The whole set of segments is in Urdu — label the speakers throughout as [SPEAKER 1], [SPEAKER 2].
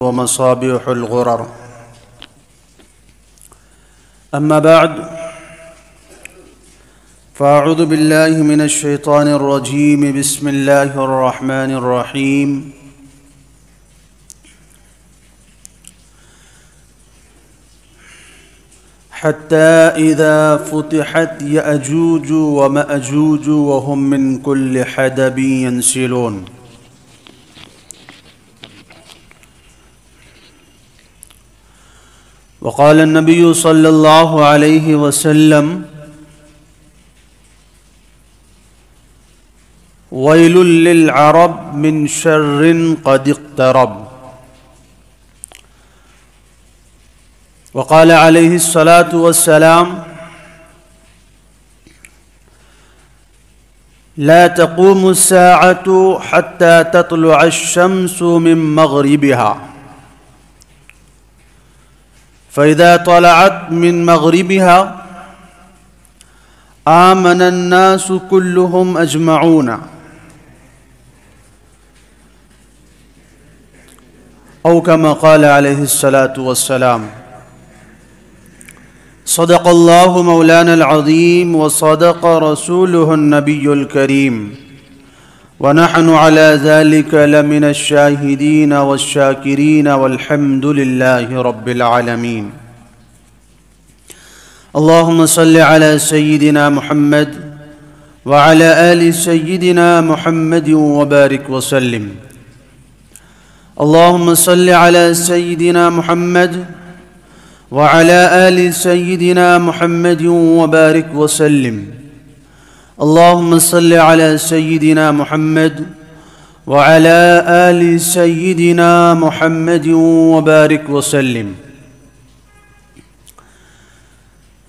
[SPEAKER 1] ومصابيح الغرر. أما بعد فأعوذ بالله من الشيطان الرجيم. بسم الله الرحمن الرحيم. حتى إذا فتحت يأجوج ومأجوج وهم من كل حدب ينسلون. وقال النبي صلى الله عليه وسلم: ويل للعرب من شر قد اقترب. وقال عليه الصلاة والسلام: لا تقوم الساعة حتى تطلع الشمس من مغربها، فإذا طلعت من مغربها آمن الناس كلهم أجمعون، أو كما قال عليه الصلاة والسلام. صدق الله مولانا العظيم وصدق رسوله النبي الكريم، ونحن على ذلك لمن الشاهدين والشاكرين والحمد لله رب العالمين. اللهم صل على سيدنا محمد وعلى آل سيدنا محمد وبارك وسلم. اللهم صل على سيدنا محمد وعلى آل سيدنا محمد وبارك وسلم. اللهم صل على سيدنا محمد وعلى آل سيدنا محمد وبارك وسلم.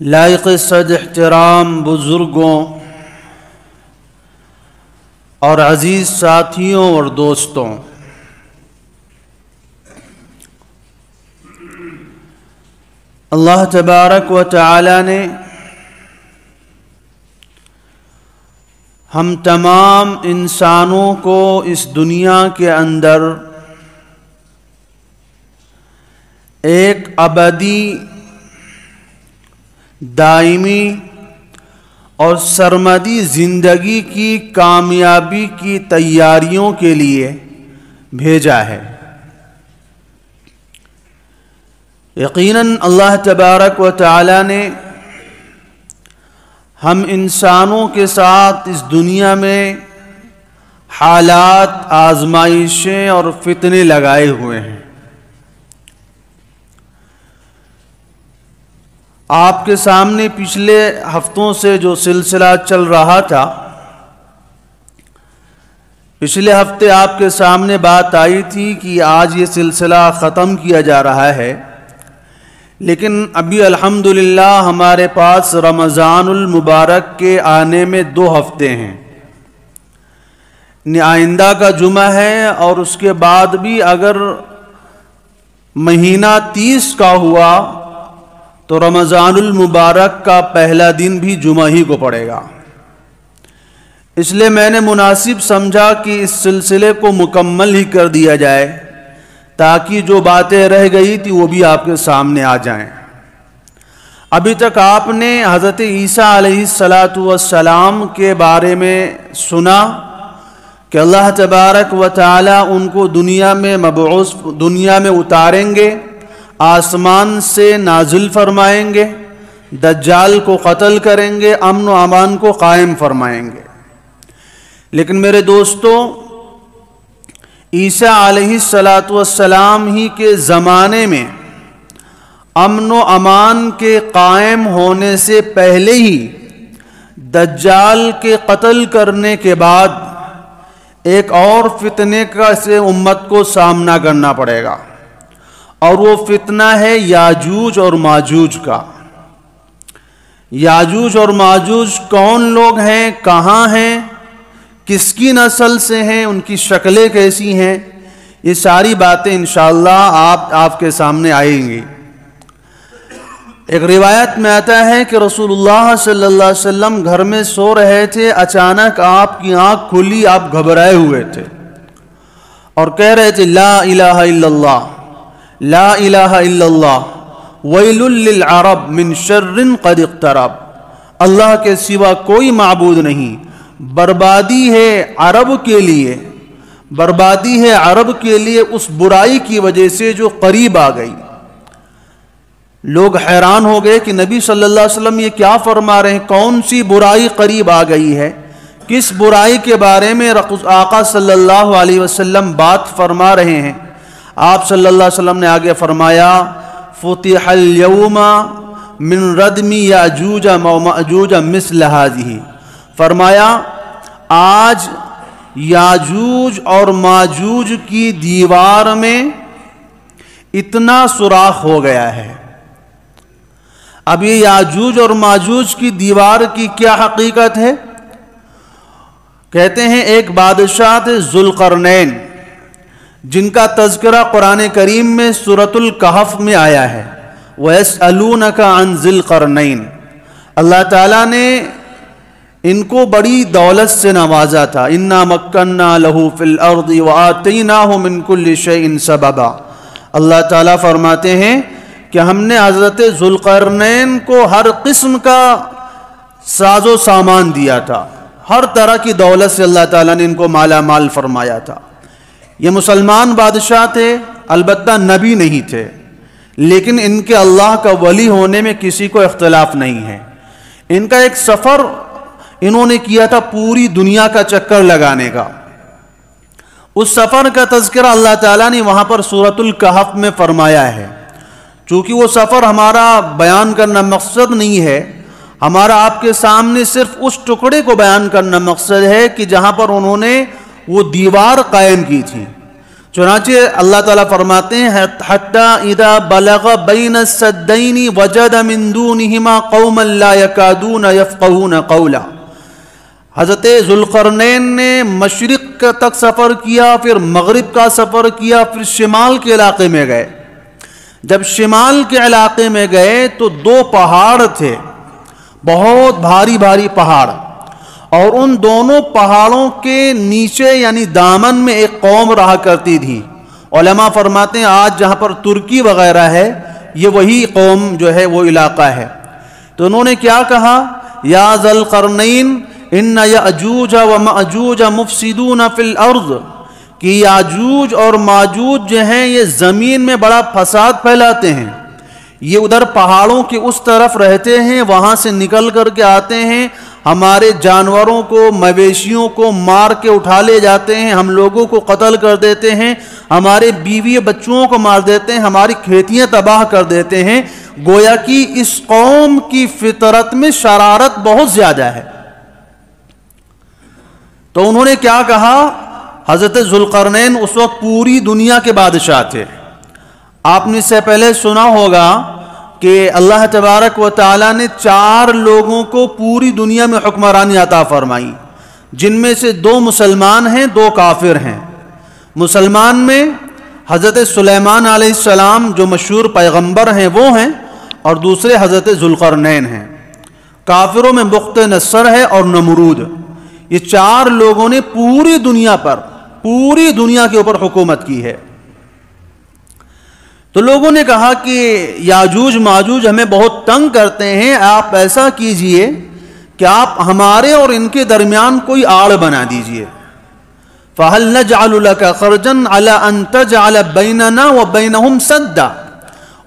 [SPEAKER 1] لائق صد احترام بزرگوں اور عزیز ساتھیوں اور دوستوں، اللہ تبارک و تعالی نے ہم تمام انسانوں کو اس دنیا کے اندر ایک ابدی، دائمی اور سرمدی زندگی کی کامیابی کی تیاریوں کے لیے بھیجا ہے۔ یقیناً اللہ تبارک و تعالی نے ہم انسانوں کے ساتھ اس دنیا میں حالات، آزمائشیں اور فتنے لگائے ہوئے ہیں۔ آپ کے سامنے پچھلے ہفتوں سے جو سلسلہ چل رہا تھا، پچھلے ہفتے آپ کے سامنے بات آئی تھی کہ آج یہ سلسلہ ختم کیا جا رہا ہے، لیکن ابھی الحمدللہ ہمارے پاس رمضان المبارک کے آنے میں 2 ہفتے ہیں۔ آئندہ کا جمعہ ہے اور اس کے بعد بھی اگر مہینہ 30 کا ہوا تو رمضان المبارک کا پہلا دن بھی جمعہ ہی کو پڑے گا۔ اس لیے میں نے مناسب سمجھا کہ اس سلسلے کو مکمل ہی کر دیا جائے، تاکہ جو باتیں رہ گئی تھی وہ بھی آپ کے سامنے آ جائیں۔ ابھی تک آپ نے حضرت عیسیٰ علیہ السلام کے بارے میں سنا کہ اللہ تبارک و تعالی ان کو دنیا میں اتاریں گے، آسمان سے نازل فرمائیں گے، دجال کو قتل کریں گے، امن و امان کو قائم فرمائیں گے۔ لیکن میرے دوستوں، عیسیٰ علیہ السلام ہی کے زمانے میں امن و امان کے قائم ہونے سے پہلے ہی دجال کے قتل کرنے کے بعد ایک اور فتنے کا سے امت کو سامنا کرنا پڑے گا، اور وہ فتنہ ہے یاجوج اور ماجوج کا۔ یاجوج اور ماجوج کون لوگ ہیں، کہاں ہیں، کس کی نسل سے ہیں، ان کی شکلیں کیسی ہیں، یہ ساری باتیں انشاءاللہ آپ کے سامنے آئیں گی۔ ایک روایت میں آتا ہے کہ رسول اللہ صلی اللہ علیہ وسلم گھر میں سو رہے تھے، اچانک آپ کی آنکھ کھلی، آپ گھبرائے ہوئے تھے اور کہہ رہے تھے لا الہ الا اللہ، لا الہ الا اللہ ویل للعرب من شر قد اقترب، اللہ کے سوا کوئی معبود نہیں، بربادی ہے عرب کے لیے، بربادی ہے عرب کے لیے اس برائی کی وجہ سے جو قریب آ گئی۔ لوگ حیران ہو گئے کہ نبی صلی اللہ علیہ وسلم یہ کیا فرما رہے ہیں، کون سی برائی قریب آ گئی ہے، کس برائی کے بارے میں آقا صلی اللہ علیہ وسلم بات فرما رہے ہیں؟ آپ صلی اللہ علیہ وسلم نے آگے فرمایا فتح اليوم من ردم یاجوج و ماجوج مثل هذه، فرمایا آج یاجوج اور ماجوج کی دیوار میں اتنا سوراخ ہو گیا ہے۔ اب یہ یاجوج اور ماجوج کی دیوار کی کیا حقیقت ہے؟ کہتے ہیں ایک بادشاہ تھے ذوالقرنین، جن کا تذکرہ قرآن کریم میں سورۃ الکہف میں آیا ہے، وَيَسْأَلُونَكَ عَنْ ذِي الْقَرْنَيْنِ۔ اللہ تعالیٰ نے ان کو بڑی دولت سے نوازا تھا، اِنَّا مَكَّنَّا لَهُ فِي الْأَرْضِ وَآتَيْنَاهُ مِنْ كُلِّ شَيْءٍ سَبَبًا۔ اللہ تعالیٰ فرماتے ہیں کہ ہم نے حضرت ذوالقرنین کو ہر قسم کا ساز و سامان دیا تھا، ہر طرح کی دولت سے اللہ تعالیٰ نے ان کو مالا مال فرمایا تھا۔ یہ مسلمان بادشاہ تھے، البتہ نبی نہیں تھے، لیکن ان کے اللہ کا ولی ہونے میں کسی کو اختلاف نہیں ہے۔ ان کا ایک سفر انہوں نے کیا تھا پوری دنیا کا چکر لگانے کا۔ اس سفر کا تذکرہ اللہ تعالیٰ نے وہاں پر سورۃ الکہف میں فرمایا ہے۔ چونکہ وہ سفر ہمارا بیان کرنا مقصد نہیں ہے، ہمارا آپ کے سامنے صرف اس ٹکڑے کو بیان کرنا مقصد ہے کہ جہاں پر انہوں نے وہ دیوار قائم کی تھی۔ چنانچہ اللہ تعالیٰ فرماتے ہیں حَتَّى إِذَا بَلَغَ بَيْنَ السَّدَّيْنِ وَجَدَ مِن دُونِهِمَا قَوْمًا لَا يَكَادُونَ يَفْقَهُونَ قَوْلًا۔ حضرت ذوالقرنین نے مشرق تک سفر کیا، پھر مغرب کا سفر کیا، پھر شمال کے علاقے میں گئے۔ جب شمال کے علاقے میں گئے تو دو پہاڑ تھے، بہت بھاری بھاری پہاڑ، اور ان دونوں پہاڑوں کے نیچے یعنی دامن میں ایک قوم رہا کرتی تھی۔ علماء فرماتے ہیں آج جہاں پر ترکی وغیرہ ہے یہ وہی قوم جو ہے وہ علاقہ ہے۔ تو انہوں نے کیا کہا، یا ذا القرنین ان یاجوج و ماجوج مفسدون فی الارض، کہ یاجوج اور ماجوج جو ہیں یہ زمین میں بڑا فساد پھیلاتے ہیں، یہ ادھر پہاڑوں کے اس طرف رہتے ہیں، وہاں سے نکل کر کے آتے ہیں، ہمارے جانوروں کو مویشیوں کو مار کے اٹھا لے جاتے ہیں، ہم لوگوں کو قتل کر دیتے ہیں، ہمارے بیوی بچوں کو مار دیتے ہیں، ہماری کھیتیاں تباہ کر دیتے ہیں۔ گویا کہ اس قوم کی فطرت میں شرارت بہت زیادہ ہے۔ تو انہوں نے کیا کہا، حضرت ذوالقرنین اس وقت پوری دنیا کے بادشاہ تھے۔ آپ نے اس سے پہلے سنا ہوگا کہ اللہ تبارک و تعالیٰ نے 4 لوگوں کو پوری دنیا میں حکمرانی عطا فرمائی، جن میں سے 2 مسلمان ہیں، 2 کافر ہیں۔ مسلمان میں حضرت سلیمان علیہ السلام جو مشہور پیغمبر ہیں وہ ہیں، اور دوسرے حضرت ذوالقرنین ہیں۔ کافروں میں بخت نصر ہے اور نمرود۔ یہ 4 لوگوں نے پوری دنیا پر، پوری دنیا کے اوپر حکومت کی ہے۔ تو لوگوں نے کہا کہ یاجوج ماجوج ہمیں بہت تنگ کرتے ہیں، آپ ایسا کیجئے کہ آپ ہمارے اور ان کے درمیان کوئی آڑ بنا دیجئے۔ فَهَلْ نَجْعَلُ لَكَ خَرْجًا عَلَىٰ أَن تَجْعَلَ بَيْنَنَا وَبَيْنَهُمْ سَدًّا۔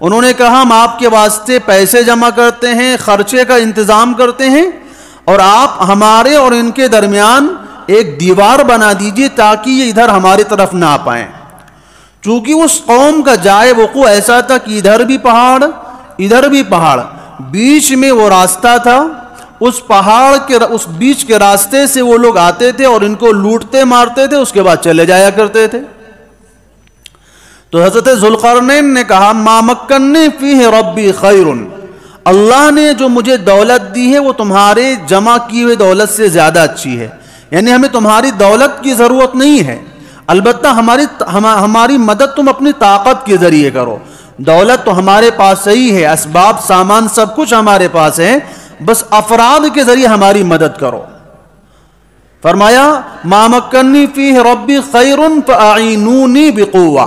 [SPEAKER 1] انہوں نے کہا ہم آپ کے واسطے پیسے جمع کرتے ہیں، خرچے کا انتظام کرتے ہیں، اور آپ ہمارے اور ان کے درمیان ایک دیوار بنا دیجئے تاکہ یہ ادھر ہماری طرف نہ آ پائیں۔ چونکہ اس قوم کا جائے وقوع ایسا تھا کہ ادھر بھی پہاڑ ادھر بھی پہاڑ، بیچ میں وہ راستہ تھا، اس پہاڑ کے اس بیچ کے راستے سے وہ لوگ آتے تھے اور ان کو لوٹتے مارتے تھے، اس کے بعد چلے جایا کرتے تھے۔ تو حضرت ذوالقرنین نے کہا ما مکنی فیہ ربی خیر، اللہ نے جو مجھے دولت دی ہے وہ تمہارے جمع کی ہوئی دولت سے زیادہ اچھی ہے، یعنی ہمیں تمہاری دولت کی ضرورت نہیں ہے، البتہ ہماری مدد تم اپنی طاقت کے ذریعے کرو۔ دولت تو ہمارے پاس صحیح ہے، اسباب سامان سب کچھ ہمارے پاس ہے، بس افراد کے ذریعے ہماری مدد کرو۔ فرمایا ما مکنی فیہ ربی خیر فاعینونی بقوہ،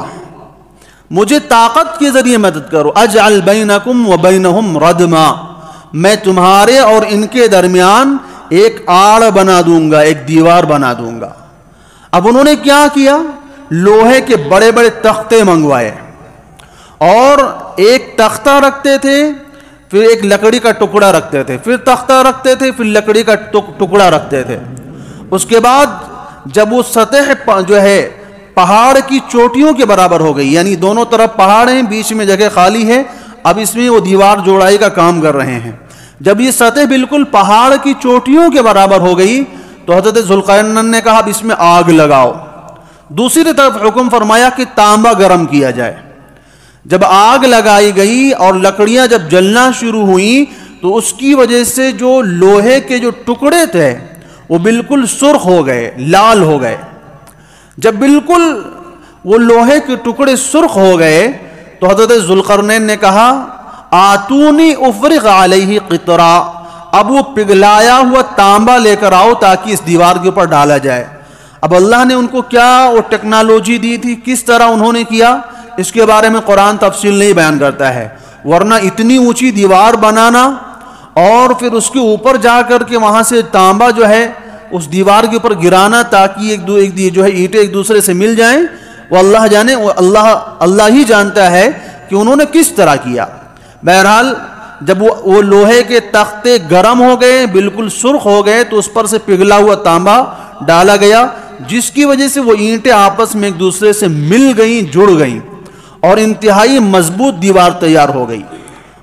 [SPEAKER 1] مجھے طاقت کے ذریعے مدد کرو. اجعل بینکم و بینہم ردما, میں تمہارے اور ان کے درمیان ایک آڑ بنا دوں گا, ایک دیوار بنا دوں گا. اب انہوں نے کیا کیا؟ لوہے کے بڑے بڑے تختے منگوائے اور ایک تختہ رکھتے تھے, پھر ایک لکڑی کا ٹکڑا رکھتے تھے, پھر تختہ رکھتے تھے, پھر لکڑی کا ٹکڑا رکھتے تھے. اس کے بعد جب وہ سطح جو ہے پہاڑ کی چوٹیوں کے برابر ہو گئی, یعنی دونوں طرف پہاڑ ہیں, بیچ میں جگہ خالی ہے, اب اس میں وہ دیوار جوڑائی کا کام کر رہے ہیں. جب یہ سطح بالکل پہاڑ کی چوٹیوں کے برابر ہو گئی تو حضرت ذوالقرنین نے کہا اب اس میں آگ لگاؤ. دوسری طرف حکم فرمایا کہ تانبا گرم کیا جائے. جب آگ لگائی گئی اور لکڑیاں جب جلنا شروع ہوئیں تو اس کی وجہ سے جو لوہے کے جو ٹکڑے تھے وہ بالکل سرخ ہو گئے, لال ہو گئے. جب بالکل وہ لوہے کے ٹکڑے سرخ ہو گئے تو حضرت ذوالقرنین نے کہا آتونی افرغ علیہ قطرا, اب وہ پگھلایا ہوا تانبا لے کر آؤ تاکہ اس دیوار کے اوپر ڈالا جائے. اب اللہ نے ان کو کیا وہ ٹیکنالوجی دی تھی, کس طرح انہوں نے کیا, اس کے بارے میں قرآن تفصیل نہیں بیان کرتا ہے. ورنہ اتنی اونچی دیوار بنانا اور پھر اس کے اوپر جا کر کے وہاں سے تانبا جو ہے اس دیوار کے اوپر گرانا تاکہ ایک جو ہے اینٹیں ایک دوسرے سے مل جائیں, وہ اللہ جانے, وہ اللہ ہی جانتا ہے کہ انہوں نے کس طرح کیا. بہرحال جب وہ لوہے کے تختے گرم ہو گئے, بالکل سرخ ہو گئے, تو اس پر سے پگھلا ہوا تانبا ڈالا گیا, جس کی وجہ سے وہ اینٹیں آپس میں ایک دوسرے سے مل گئیں, جڑ گئیں اور انتہائی مضبوط دیوار تیار ہو گئی.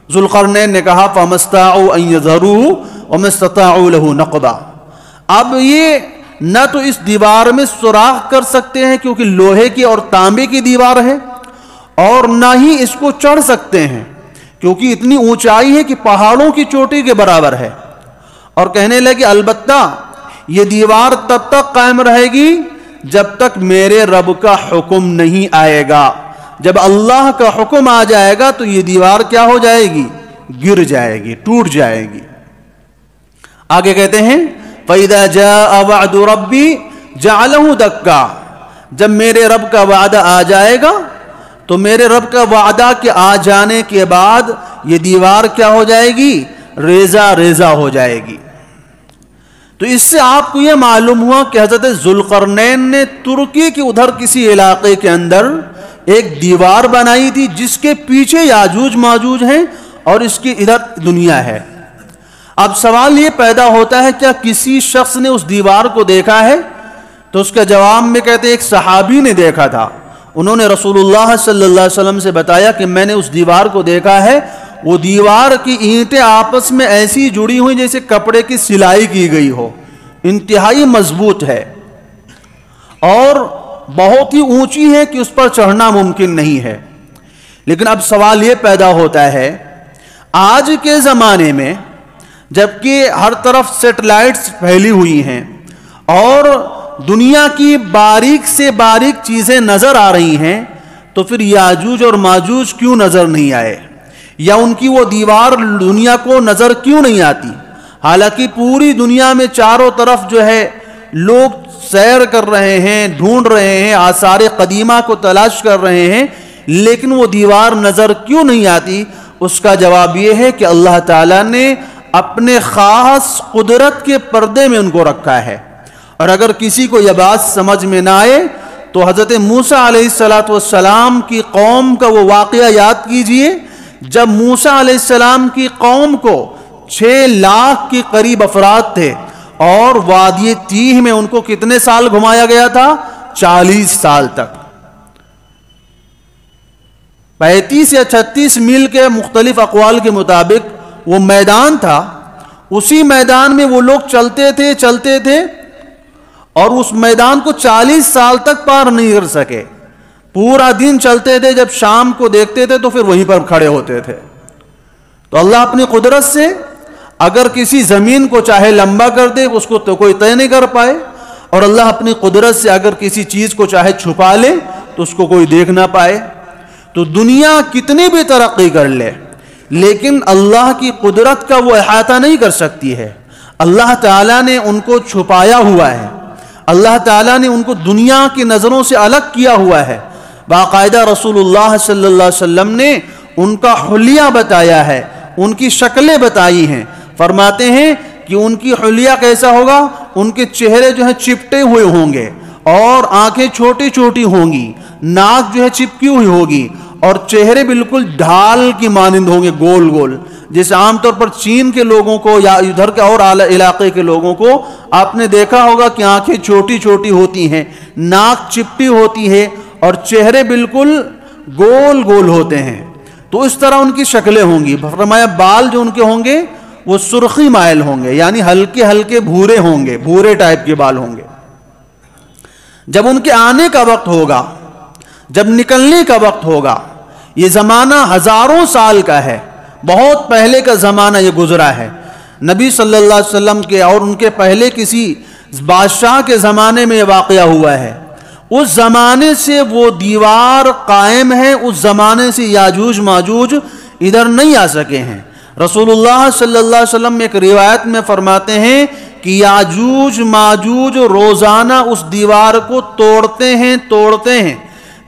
[SPEAKER 1] ذوالقرنین نے کہا فَمَا اسْتَطَاعُوا أَن يَظْهَرُوهُ وَمَا اسْتَطَاعُوا لَهُ نَقْبًا, اب یہ نہ تو اس دیوار میں سوراخ کر سکتے ہیں کیونکہ لوہے کی اور تانبے کی دیوار ہے, اور نہ ہی اس کو چڑھ سکتے ہیں کیونکہ اتنی اونچائی ہے کہ پہاڑوں کی چوٹی کے برابر ہے. اور کہنے لگے البتہ یہ دیوار تب تک قائم رہے گی جب تک میرے رب کا حکم نہیں آئے گا. جب اللہ کا حکم آ جائے گا تو یہ دیوار کیا ہو جائے گی, گر جائے گی, ٹوٹ جائے گی. آگے کہتے ہیں فَإِذَا جَاءَ وَعْدُ رَبِّي جَعَلَهُ دَكَّا, جب میرے رب کا وعدہ آ جائے گا تو میرے رب کا وعدہ کے آ جانے کے بعد یہ دیوار کیا ہو جائے گی, ریزہ ریزہ ہو جائے گی. تو اس سے آپ کو یہ معلوم ہوا کہ حضرت ذوالقرنین نے ترکی کے ادھر کسی علاقے کے اندر ایک دیوار بنائی تھی جس کے پیچھے یاجوج ماجوج ہیں اور اس کی ادھر دنیا ہے. اب سوال یہ پیدا ہوتا ہے کیا کسی شخص نے اس دیوار کو دیکھا ہے؟ تو اس کا جواب میں کہتے ہیں ایک صحابی نے دیکھا تھا. انہوں نے رسول اللہ صلی اللہ علیہ وسلم سے بتایا کہ میں نے اس دیوار کو دیکھا ہے, وہ دیوار کی اینٹیں آپس میں ایسی جڑی ہوئی جیسے کپڑے کی سلائی کی گئی ہو, انتہائی مضبوط ہے اور بہت ہی اونچی ہے کہ اس پر چڑھنا ممکن نہیں ہے. لیکن اب سوال یہ پیدا ہوتا ہے آج کے زمانے میں جبکہ ہر طرف سیٹلائٹس پھیلی ہوئی ہیں اور دنیا کی باریک سے باریک چیزیں نظر آ رہی ہیں, تو پھر یاجوج اور ماجوج کیوں نظر نہیں آئے, یا ان کی وہ دیوار دنیا کو نظر کیوں نہیں آتی؟ حالانکہ پوری دنیا میں چاروں طرف جو ہے لوگ سیر کر رہے ہیں, ڈھونڈ رہے ہیں, آثار قدیمہ کو تلاش کر رہے ہیں, لیکن وہ دیوار نظر کیوں نہیں آتی؟ اس کا جواب یہ ہے کہ اللہ تعالیٰ نے اپنے خاص قدرت کے پردے میں ان کو رکھا ہے. اور اگر کسی کو یہ بات سمجھ میں نہ آئے تو حضرت موسیٰ علیہ السلام کی قوم کا وہ واقعہ یاد کیجئے جب موسیٰ علیہ السلام کی قوم کو 6 لاکھ کے قریب افراد تھے اور وادی تیہ میں ان کو کتنے سال گھمایا گیا تھا؟ 40 سال تک. 35 یا 36 میل کے مختلف اقوال کے مطابق وہ میدان تھا. اسی میدان میں وہ لوگ چلتے تھے اور اس میدان کو 40 سال تک پار نہیں کر سکے. پورا دن چلتے تھے, جب شام کو دیکھتے تھے تو پھر وہیں پر کھڑے ہوتے تھے. تو اللہ اپنی قدرت سے اگر کسی زمین کو چاہے لمبا کر دے اس کو تو کوئی طے نہیں کر پائے, اور اللہ اپنی قدرت سے اگر کسی چیز کو چاہے چھپا لے تو اس کو کوئی دیکھ نہ پائے. تو دنیا کتنی بھی ترقی کر لے لیکن اللہ کی قدرت کا وہ احاطہ نہیں کر سکتی ہے. اللہ تعالیٰ نے ان کو چھپایا ہوا ہے, اللہ تعالیٰ نے ان کو دنیا کی نظروں سے الگ کیا ہوا ہے. باقاعدہ رسول اللہ صلی اللہ علیہ وسلم نے ان کا حلیہ بتایا ہے، ان کی شکلیں بتائی ہیں۔ فرماتے ہیں کہ ان کی حلیہ کیسا ہوگا، ان کے چہرے جو ہیں چپٹے ہوئے ہوں گے اور آنکھیں چھوٹی چھوٹی ہوں گی، ناک جو ہے چپکی ہوئی ہوگی اور چہرے بالکل ڈھال کی مانند ہوں گے، گول گول، جیسے عام طور پر چین کے لوگوں کو یا ادھر کے اور اعلیٰ علاقے کے لوگوں کو آپ نے دیکھا ہوگا کہ آنکھیں چھوٹی چھوٹی ہوتی ہیں، ناک چپٹی ہوتی ہے اور چہرے بالکل گول گول ہوتے ہیں۔ تو اس طرح ان کی شکلیں ہوں گی۔ فرمایا بال جو ان کے ہوں گے وہ سرخی مائل ہوں گے، یعنی ہلکے ہلکے بھورے ہوں گے، بھورے ٹائپ کے بال ہوں گے۔ جب ان کے آنے کا وقت ہوگا، جب نکلنے کا وقت ہوگا، یہ زمانہ ہزاروں سال کا ہے، بہت پہلے کا زمانہ یہ گزرا ہے، نبی صلی اللہ علیہ وسلم کے اور ان کے پہلے کسی بادشاہ کے زمانے میں یہ واقعہ ہوا ہے۔ اس زمانے سے وہ دیوار قائم ہے، اس زمانے سے یاجوج ماجوج ادھر نہیں آ سکے ہیں۔ رسول اللہ صلی اللہ علیہ وسلم ایک روایت میں فرماتے ہیں کہ یاجوج ماجوج روزانہ اس دیوار کو توڑتے ہیں،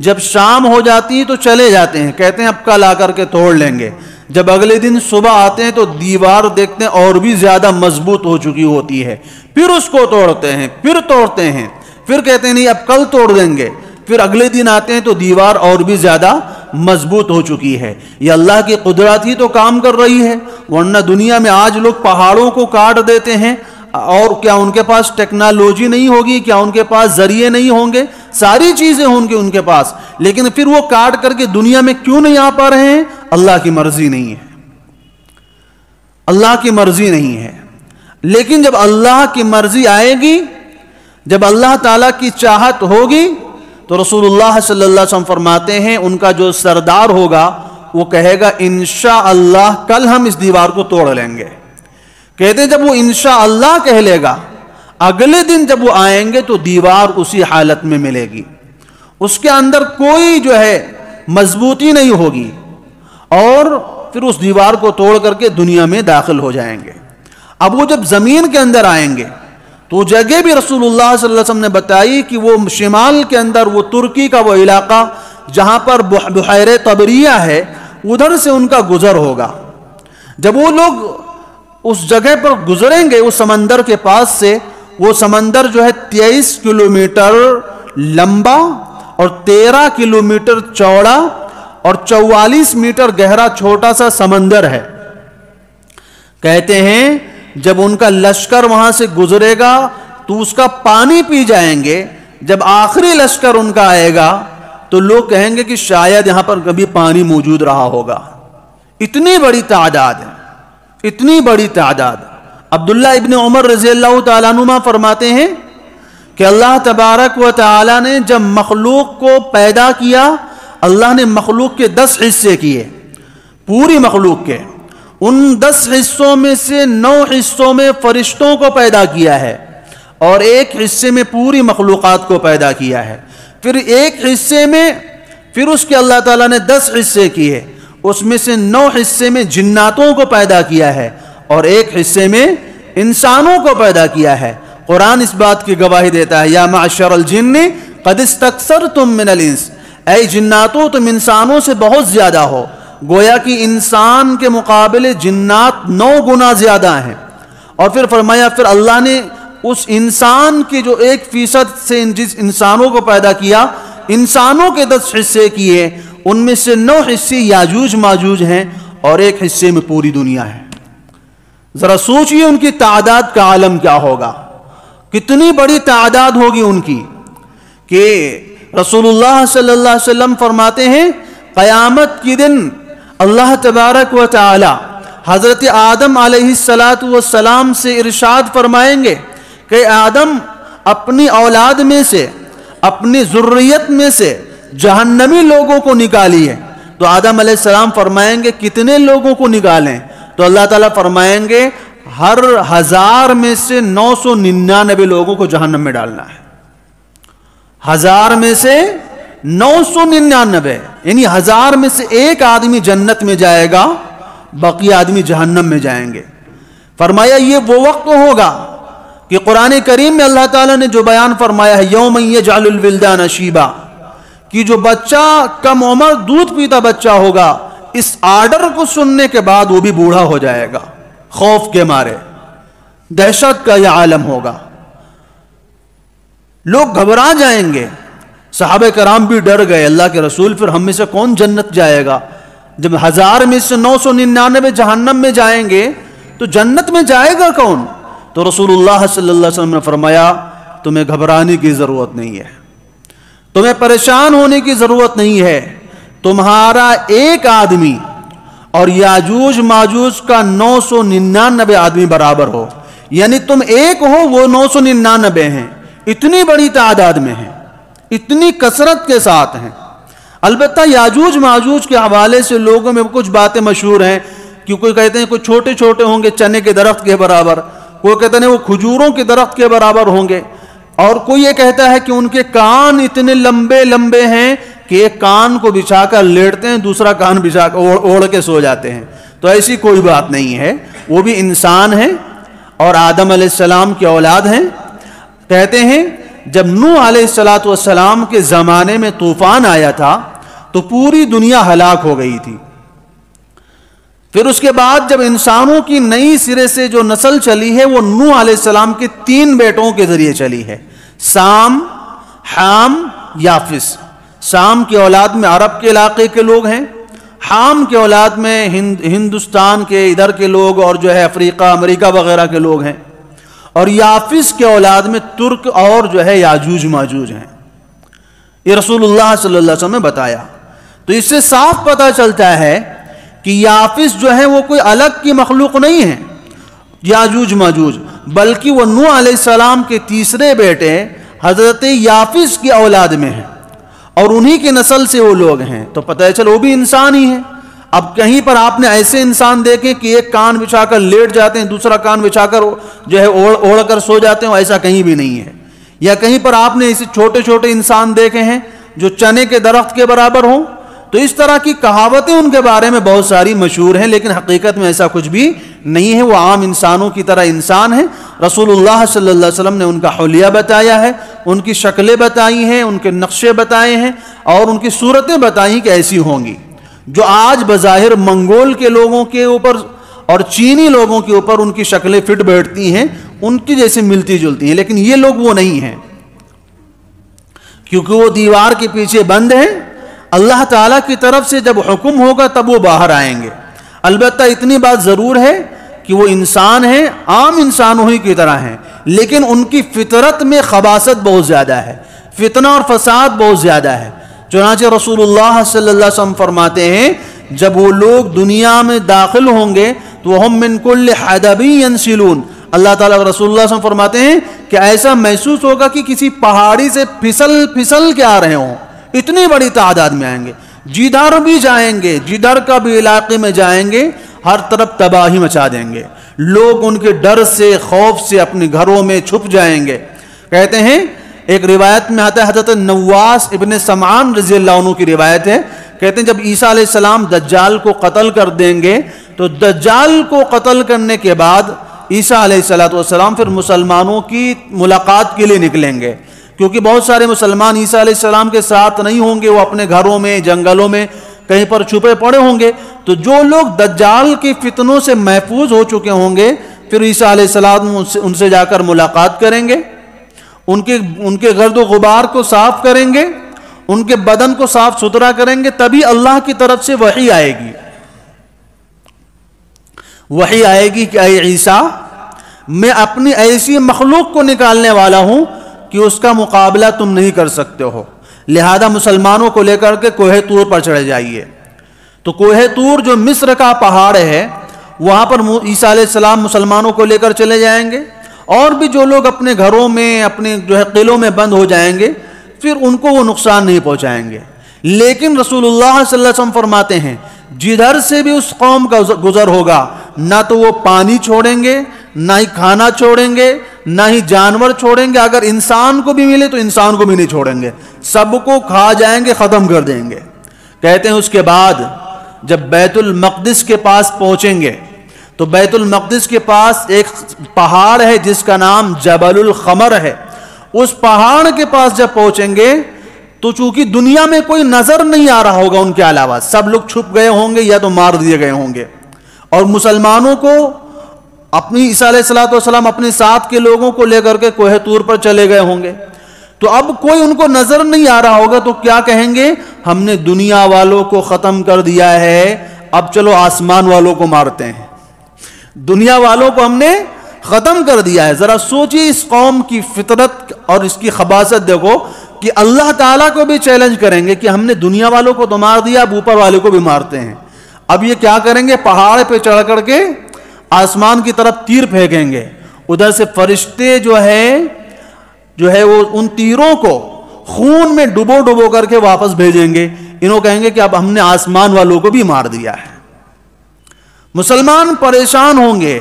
[SPEAKER 1] جب شام ہو جاتی ہے تو چلے جاتے ہیں، کہتے ہیں اب کل آ کر کے توڑ لیں گے۔ جب اگلے دن صبح آتے ہیں تو دیوار دیکھتے ہیں اور بھی زیادہ مضبوط ہو چکی ہوتی ہے، پھر اس کو توڑتے ہیں، پھر کہتے ہیں نہیں اب کل توڑ دیں گے، پھر اگلے دن آتے ہیں تو دیوار اور بھی زیادہ مضبوط ہو چکی ہے۔ یہ اللہ کی قدرت ہی تو کام کر رہی ہے، ورنہ دنیا میں آج لوگ پہاڑوں کو کاٹ دیتے ہیں، اور کیا ان کے پاس ٹیکنالوجی نہیں ہوگی، کیا ان کے پاس ذریعے نہیں ہوں گے، ساری چیزیں ہوں گی ان کے پاس، لیکن پھر وہ کاٹ کر کے دنیا میں کیوں نہیں آ پا رہے ہیں؟ اللہ کی مرضی نہیں ہے، اللہ کی مرضی نہیں ہے۔ لیکن جب اللہ کی مرضی آئے گی، جب اللہ تعالیٰ کی چاہت ہوگی، تو رسول اللہ صلی اللہ علیہ وسلم فرماتے ہیں ان کا جو سردار ہوگا وہ کہے گا انشاءاللہ کل ہم اس دیوار کو توڑ لیں گے۔ کہتے ہیں جب وہ انشاءاللہ کہہ لے گا، اگلے دن جب وہ آئیں گے تو دیوار اسی حالت میں ملے گی، اس کے اندر کوئی جو ہے مضبوطی نہیں ہوگی، اور پھر اس دیوار کو توڑ کر کے دنیا میں داخل ہو جائیں گے۔ اب وہ جب زمین کے اندر آئیں گے تو جگہ بھی رسول اللہ صلی اللہ علیہ وسلم نے بتائی کہ وہ شمال کے اندر، وہ ترکی کا وہ علاقہ جہاں پر بحیرہ طبریہ ہے، ادھر سے ان کا گزر ہوگا۔ جب وہ لوگ اس جگہ پر گزریں گے، اس سمندر کے پاس سے، وہ سمندر جو ہے 23 کلومیٹر لمبا اور 13 کلومیٹر چوڑا اور 44 میٹر گہرا چھوٹا سا سمندر ہے۔ کہتے ہیں جب ان کا لشکر وہاں سے گزرے گا تو اس کا پانی پی جائیں گے، جب آخری لشکر ان کا آئے گا تو لوگ کہیں گے کہ شاید یہاں پر کبھی پانی موجود رہا ہوگا۔ اتنی بڑی تعداد ہے، اتنی بڑی تعداد۔ عبداللہ ابن عمر رضی اللہ تعالیٰ عنہما فرماتے ہیں کہ اللہ تبارک و تعالیٰ نے جب مخلوق کو پیدا کیا، اللہ نے مخلوق کے 10 حصے کیے، پوری مخلوق کے۔ ان 10 حصوں میں سے 9 حصوں میں فرشتوں کو پیدا کیا ہے اور ایک حصے میں پوری مخلوقات کو پیدا کیا ہے۔ پھر ایک حصے میں، پھر اس کے اللہ تعالیٰ نے 10 حصے کیے، اس میں سے 9 حصے میں جناتوں کو پیدا کیا ہے اور ایک حصے میں انسانوں کو پیدا کیا ہے۔ قرآن اس بات کی گواہی دیتا ہے یا معشر الجن قد استکثرتم من الانس، اے جناتوں تم انسانوں سے بہت زیادہ ہو۔ گویا کہ انسان کے مقابلے جنات 9 گنا زیادہ ہیں۔ اور پھر فرمایا پھر اللہ نے اس انسان کے جو 1% سے جس انسانوں کو پیدا کیا، انسانوں کے 10 حصے کیے، ان میں سے 9 حصے یاجوج ماجوج ہیں اور ایک حصے میں پوری دنیا ہے۔ ذرا سوچئے ان کی تعداد کا عالم کیا ہوگا، کتنی بڑی تعداد ہوگی ان کی، کہ رسول اللہ صلی اللہ علیہ وسلم فرماتے ہیں قیامت کی دن اللہ تبارک و تعالی حضرت آدم علیہ السلام سے ارشاد فرمائیں گے کہ آدم اپنی اولاد میں سے، اپنی ذریت میں سے جہنمی لوگوں کو نکالیے۔ تو آدم علیہ السلام فرمائیں گے کتنے لوگوں کو نکالیں؟ تو اللہ تعالیٰ فرمائیں گے ہر 1000 میں سے 999 لوگوں کو جہنم میں ڈالنا ہے۔ 1000 میں سے 999، یعنی 1000 میں سے ایک آدمی جنت میں جائے گا، باقی آدمی جہنم میں جائیں گے۔ فرمایا یہ وہ وقت ہوگا کہ قرآن کریم میں اللہ تعالیٰ نے جو بیان فرمایا ہے یوم یجعل الولدان شیبا، کہ جو بچہ کم عمر دودھ پیتا بچہ ہوگا، اس آرڈر کو سننے کے بعد وہ بھی بوڑھا ہو جائے گا، خوف کے مارے، دہشت کا یہ عالم ہوگا، لوگ گھبرا جائیں گے۔ صحابہ کرام بھی ڈر گئے، اللہ کے رسول پھر ہم میں سے کون جنت جائے گا؟ جب 1000 میں سے 999 جہنم میں جائیں گے تو جنت میں جائے گا کون؟ تو رسول اللہ صلی اللہ علیہ وسلم نے فرمایا تمہیں گھبرانے کی ضرورت نہیں ہے، تمہیں پریشان ہونے کی ضرورت نہیں ہے، تمہارا ایک آدمی اور یاجوج ماجوج کا 999 آدمی برابر ہو، یعنی تم ایک ہو وہ 999 ہیں، اتنی بڑی تعداد میں ہیں، اتنی کثرت کے ساتھ ہیں۔ البتہ یاجوج ماجوج کے حوالے سے لوگوں میں کچھ باتیں مشہور ہیں کہ کوئی کہتے ہیں کوئی چھوٹے چھوٹے ہوں گے چنے کے درخت کے برابر، کوئی کہتے ہیں وہ کھجوروں کے درخت کے برابر ہوں گے، اور کوئی یہ کہتا ہے کہ ان کے کان اتنے لمبے لمبے ہیں کہ ایک کان کو بچھا کر لیٹتے ہیں، دوسرا کان بچھا کر اوڑھ کے سو جاتے ہیں۔ تو ایسی کوئی بات نہیں ہے، وہ بھی انسان ہیں اور آدم علیہ السلام کی اولاد ہیں۔ کہتے ہیں جب نوح علیہ السلام کے زمانے میں طوفان آیا تھا تو پوری دنیا ہلاک ہو گئی تھی۔ پھر اس کے بعد جب انسانوں کی نئی سرے سے جو نسل چلی ہے وہ نوح علیہ السلام کے 3 بیٹوں کے ذریعے چلی ہے، سام، حام، یافس۔ سام کی اولاد میں عرب کے علاقے کے لوگ ہیں، حام کے اولاد میں ہندوستان کے ادھر کے لوگ اور جو ہے افریقہ امریکہ وغیرہ کے لوگ ہیں، اور یافس کے اولاد میں ترک اور جو ہے یاجوج ماجوج ہیں۔ یہ رسول اللہ صلی اللہ علیہ وسلم نے بتایا۔ تو اس سے صاف پتہ چلتا ہے کہ یافس جو ہے وہ کوئی الگ کی مخلوق نہیں ہے، یاجوج ماجوج، بلکہ وہ نوح علیہ السلام کے تیسرے بیٹے حضرت یافس کی اولاد میں ہیں اور انہی کی نسل سے وہ لوگ ہیں۔ تو پتہ چل وہ بھی انسان ہی ہیں۔ اب کہیں پر آپ نے ایسے انسان دیکھیں کہ ایک کان بچھا کر لیٹ جاتے ہیں، دوسرا کان بچھا کر جو ہے اوڑھ کر سو جاتے ہیں، ایسا کہیں بھی نہیں ہے۔ یا کہیں پر آپ نے ایسے چھوٹے چھوٹے انسان دیکھے ہیں جو چنے کے درخت کے برابر ہوں۔ تو اس طرح کی کہاوتیں ان کے بارے میں بہت ساری مشہور ہیں، لیکن حقیقت میں ایسا کچھ بھی نہیں ہے، وہ عام انسانوں کی طرح انسان ہیں۔ رسول اللہ صلی اللہ علیہ وسلم نے ان کا حلیہ بتایا ہے، ان کی شکلیں بتائی ہیں، ان کے نقشے بتائے ہیں اور ان کی صورتیں بتائی کہ ایسی ہوں گی۔ جو آج بظاہر منگول کے لوگوں کے اوپر اور چینی لوگوں کے اوپر ان کی شکلیں فٹ بیٹھتی ہیں، ان کی جیسے ملتی جلتی ہیں، لیکن یہ لوگ وہ نہیں ہیں، کیونکہ وہ دیوار کے پیچھے بند ہیں۔ اللہ تعالیٰ کی طرف سے جب حکم ہوگا تب وہ باہر آئیں گے۔ البتہ اتنی بات ضرور ہے کہ وہ انسان ہیں، عام انسانوں ہی کی طرح ہیں، لیکن ان کی فطرت میں خباثت بہت زیادہ ہے، فتنہ اور فساد بہت زیادہ ہے۔ چنانچہ رسول اللہ صلی اللہ علیہ وسلم فرماتے ہیں جب وہ لوگ دنیا میں داخل ہوں گے تو ہم من کل حدب ینسلون، اللہ تعالیٰ رسول اللہ صلی اللہ علیہ وسلم فرماتے ہیں کہ ایسا محسوس ہوگا کہ کسی پہاڑی سے پھسل کے آ رہے ہوں، اتنی بڑی تعداد میں آئیں گے، جدھر بھی جائیں گے، جدھر کا بھی علاقے میں جائیں گے، ہر طرف تباہی مچا دیں گے، لوگ ان کے ڈر سے خوف سے اپنے گھروں میں چھپ جائیں گے۔ کہتے ہیں ایک روایت میں آتا ہے، حضرت نواس ابن سمعان رضی اللہ عنہ کی روایت ہے، کہتے ہیں جب عیسیٰ علیہ السلام دجال کو قتل کر دیں گے تو دجال کو قتل کرنے کے بعد عیسیٰ علیہ السلام پھر مسلمانوں کی ملاقات کے لیے نکلیں گے، کیونکہ بہت سارے مسلمان عیسیٰ علیہ السلام کے ساتھ نہیں ہوں گے، وہ اپنے گھروں میں جنگلوں میں کہیں پر چھپے پڑے ہوں گے۔ تو جو لوگ دجال کے فتنوں سے محفوظ ہو چکے ہوں گے پھر عیسیٰ علیہ السلام ان سے جا کر ملاقات کریں گے، ان کے گرد و غبار کو صاف کریں گے، ان کے بدن کو صاف ستھرا کریں گے، تبھی اللہ کی طرف سے وحی آئے گی۔ وحی آئے گی کہ اے عیسیٰ، میں اپنی ایسی مخلوق کو نکالنے والا ہوں کہ اس کا مقابلہ تم نہیں کر سکتے ہو، لہذا مسلمانوں کو لے کر کے کوہ طور پر چڑھے جائیے۔ تو کوہ طور جو مصر کا پہاڑ ہے، وہاں پر عیسیٰ علیہ السلام مسلمانوں کو لے کر چلے جائیں گے، اور بھی جو لوگ اپنے گھروں میں اپنے جو ہے قلعوں میں بند ہو جائیں گے پھر ان کو وہ نقصان نہیں پہنچائیں گے۔ لیکن رسول اللہ صلی اللہ علیہ وسلم فرماتے ہیں جدھر سے بھی اس قوم کا گزر ہوگا نہ تو وہ پانی چھوڑیں گے، نہ ہی کھانا چھوڑیں گے، نہ ہی جانور چھوڑیں گے، اگر انسان کو بھی ملے تو انسان کو بھی نہیں چھوڑیں گے، سب کو کھا جائیں گے، ختم کر دیں گے۔ کہتے ہیں اس کے بعد جب بیت المقدس کے پاس پہنچیں گے تو بیت المقدس کے پاس ایک پہاڑ ہے جس کا نام جبل الخمر ہے، اس پہاڑ کے پاس جب پہنچیں گے تو چونکہ دنیا میں کوئی نظر نہیں آ رہا ہوگا ان کے علاوہ، سب لوگ چھپ گئے ہوں گے یا تو مار دیے گئے ہوں گے، اور مسلمانوں کو اپنی عیسیٰ علیہ السلام اپنے ساتھ کے لوگوں کو لے کر کے کوہ طور پر چلے گئے ہوں گے، تو اب کوئی ان کو نظر نہیں آ رہا ہوگا، تو کیا کہیں گے؟ ہم نے دنیا والوں کو ختم کر دیا ہے، اب چلو آسمان والوں کو مارتے ہیں۔ دنیا والوں کو ہم نے ختم کر دیا ہے۔ ذرا سوچیے اس قوم کی فطرت اور اس کی خباثت دیکھو کہ اللہ تعالیٰ کو بھی چیلنج کریں گے کہ ہم نے دنیا والوں کو تو مار دیا، اب اوپر والے کو بھی مارتے ہیں۔ اب یہ کیا کریں گے؟ پہاڑ پہ چڑھ کر کے آسمان کی طرف تیر پھینکیں گے، ادھر سے فرشتے جو ہے وہ ان تیروں کو خون میں ڈبو کر کے واپس بھیجیں گے، انہوں کہیں گے کہ اب ہم نے آسمان والوں کو بھی مار دیا ہے۔ مسلمان پریشان ہوں گے،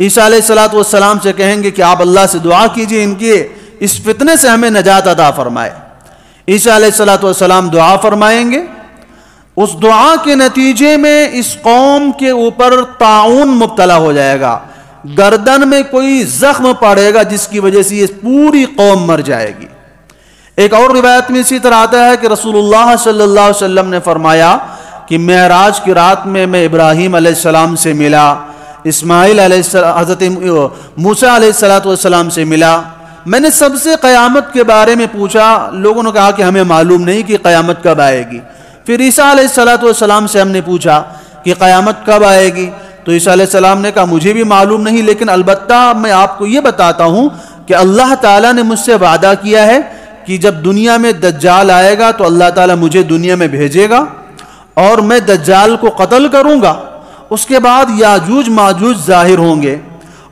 [SPEAKER 1] عیسیٰ علیہ السلام سے کہیں گے کہ آپ اللہ سے دعا کیجئے ان کے اس فتنے سے ہمیں نجات عطا فرمائے۔ عیسیٰ علیہ السلام دعا فرمائیں گے، اس دعا کے نتیجے میں اس قوم کے اوپر طاعون مبتلا ہو جائے گا، گردن میں کوئی زخم پڑے گا جس کی وجہ سے یہ پوری قوم مر جائے گی۔ ایک اور روایت میں اسی طرح آتا ہے کہ رسول اللہ صلی اللہ علیہ وسلم نے فرمایا کہ معراج کی رات میں ابراہیم علیہ السلام سے ملا، اسماعیل علیہ السلام، حضرت موسیٰ علیہ السلام سے ملا۔ میں نے سب سے قیامت کے بارے میں پوچھا، لوگوں نے کہا کہ ہمیں معلوم نہیں کہ قیامت کب آئے گی۔ پھر عیسیٰ علیہ السلام سے ہم نے پوچھا کہ قیامت کب آئے گی، تو عیسیٰ علیہ السلام نے کہا مجھے بھی معلوم نہیں، لیکن البتہ میں آپ کو یہ بتاتا ہوں کہ اللہ تعالیٰ نے مجھ سے وعدہ کیا ہے کہ جب دنیا میں دجال آئے گا تو اللہ تعالیٰ مجھے دنیا میں بھیجے گا اور میں دجال کو قتل کروں گا، اس کے بعد یاجوج ماجوج ظاہر ہوں گے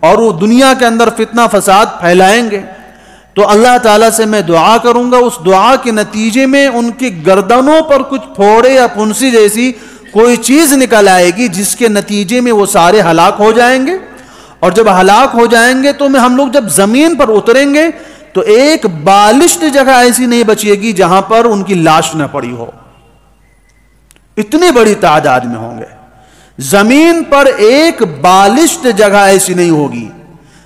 [SPEAKER 1] اور وہ دنیا کے اندر فتنہ فساد پھیلائیں گے، تو اللہ تعالیٰ سے میں دعا کروں گا، اس دعا کے نتیجے میں ان کی گردنوں پر کچھ پھوڑے یا پھنسی جیسی کوئی چیز نکل آئے گی جس کے نتیجے میں وہ سارے ہلاک ہو جائیں گے، اور جب ہلاک ہو جائیں گے تو ہم لوگ جب زمین پر اتریں گے تو ایک بالشت جگہ ایسی نہیں بچے گی جہاں پر ان کی لاش نہ پڑی ہو، اتنی بڑی تعداد میں ہوں گے۔ زمین پر ایک بالشت جگہ ایسی نہیں ہوگی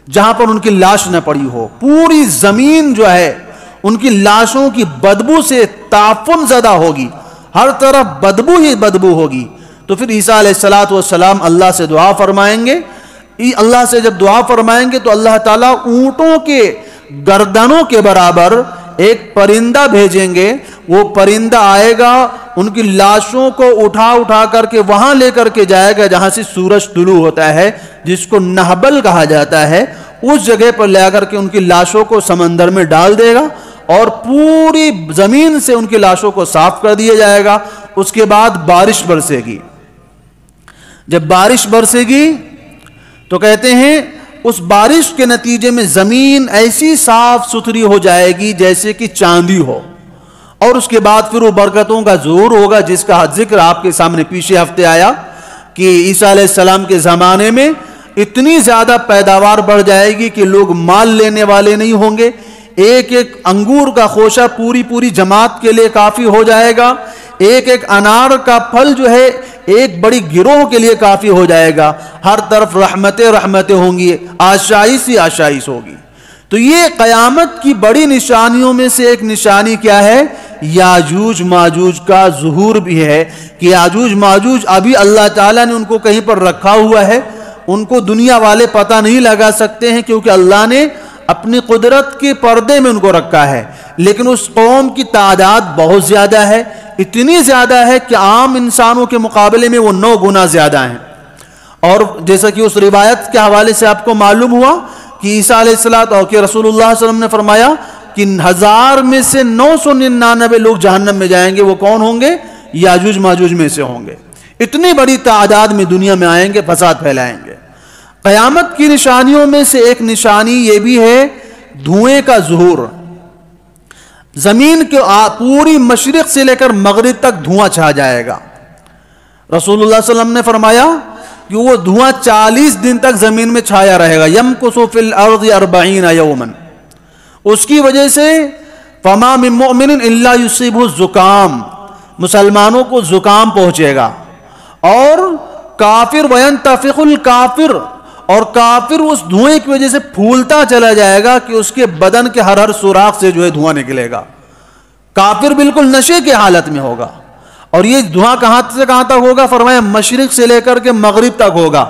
[SPEAKER 1] جہاں پر ان کی لاش نہ پڑی ہو، پوری زمین جو ہے ان کی لاشوں کی بدبو سے تعفن زدہ ہوگی، ہر طرف بدبو ہی بدبو ہوگی۔ تو پھر عیسیٰ علیہ السلام اللہ سے دعا فرمائیں گے، اللہ سے جب دعا فرمائیں گے تو اللہ تعالیٰ اونٹوں کے گردنوں کے برابر ایک پرندہ بھیجیں گے، وہ پرندہ آئے گا، ان کی لاشوں کو اٹھا کر کے وہاں لے کر کے جائے گا جہاں سے سورج طلوع ہوتا ہے، جس کو نہبل کہا جاتا ہے، اس جگہ پر لے کر کے ان کی لاشوں کو سمندر میں ڈال دے گا اور پوری زمین سے ان کی لاشوں کو صاف کر دیا جائے گا۔ اس کے بعد بارش برسے گی، جب بارش برسے گی تو کہتے ہیں اس بارش کے نتیجے میں زمین ایسی صاف ستھری ہو جائے گی جیسے کہ چاندی ہو، اور اس کے بعد پھر وہ برکتوں کا ظہور ہوگا جس کا ذکر آپ کے سامنے پیچھے ہفتے آیا کہ عیسیٰ علیہ السلام کے زمانے میں اتنی زیادہ پیداوار بڑھ جائے گی کہ لوگ مال لینے والے نہیں ہوں گے، ایک ایک انگور کا خوشہ پوری جماعت کے لیے کافی ہو جائے گا، ایک ایک انار کا پھل جو ہے ایک بڑی گروہ کے لیے کافی ہو جائے گا، ہر طرف رحمتیں ہوں گی، آشائش ہوگی۔ تو یہ قیامت کی بڑی نشانیوں میں سے ایک نشانی کیا ہے؟ یاجوج ماجوج کا ظہور بھی ہے کہ یاجوج ماجوج ابھی اللہ تعالیٰ نے ان کو کہیں پر رکھا ہوا ہے، ان کو دنیا والے پتہ نہیں لگا سکتے ہیں کیونکہ اللہ نے اپنی قدرت کے پردے میں ان کو رکھا ہے، لیکن اس قوم کی تعداد بہت زیادہ ہے، اتنی زیادہ ہے کہ عام انسانوں کے مقابلے میں وہ 9 گنا زیادہ ہیں۔ اور جیسا کہ اس روایت کے حوالے سے آپ کو معلوم ہوا کہ عیسیٰ علیہ السلام اور کہ رسول اللہ صلی اللہ علیہ وسلم نے فرمایا کہ 1000 میں سے 999 لوگ جہنم میں جائیں گے، وہ کون ہوں گے؟ یاجوج ماجوج میں سے ہوں گے، اتنی بڑی تعداد میں دنیا میں آئیں گے، فساد پھیلائیں گے۔ قیامت کی نشانیوں میں سے ایک نشانی یہ بھی ہے دھوئیں کا ظہور، زمین کے پوری مشرق سے لے کر مغرب تک دھواں چھا جائے گا۔ رسول اللہ صلی اللہ علیہ وسلم نے فرمایا کہ وہ دھواں 40 دن تک زمین میں چھایا رہے گا، یمکث فی الارض 40 یوما، اس کی وجہ سے فما من مؤمن الا یصیبہ الزکام، مسلمانوں کو زکام پہنچے گا، اور کافر وینتفخ الکافر، اور کافر اس دھوئیں کی وجہ سے پھولتا چلا جائے گا کہ اس کے بدن کے ہر سوراخ سے جو ہے دھواں نکلے گا، کافر بالکل نشے کی حالت میں ہوگا. اور یہ دھواں کہاں سے کہاں تک ہوگا؟ فرمایا مشرق سے لے کر کے مغرب تک ہوگا.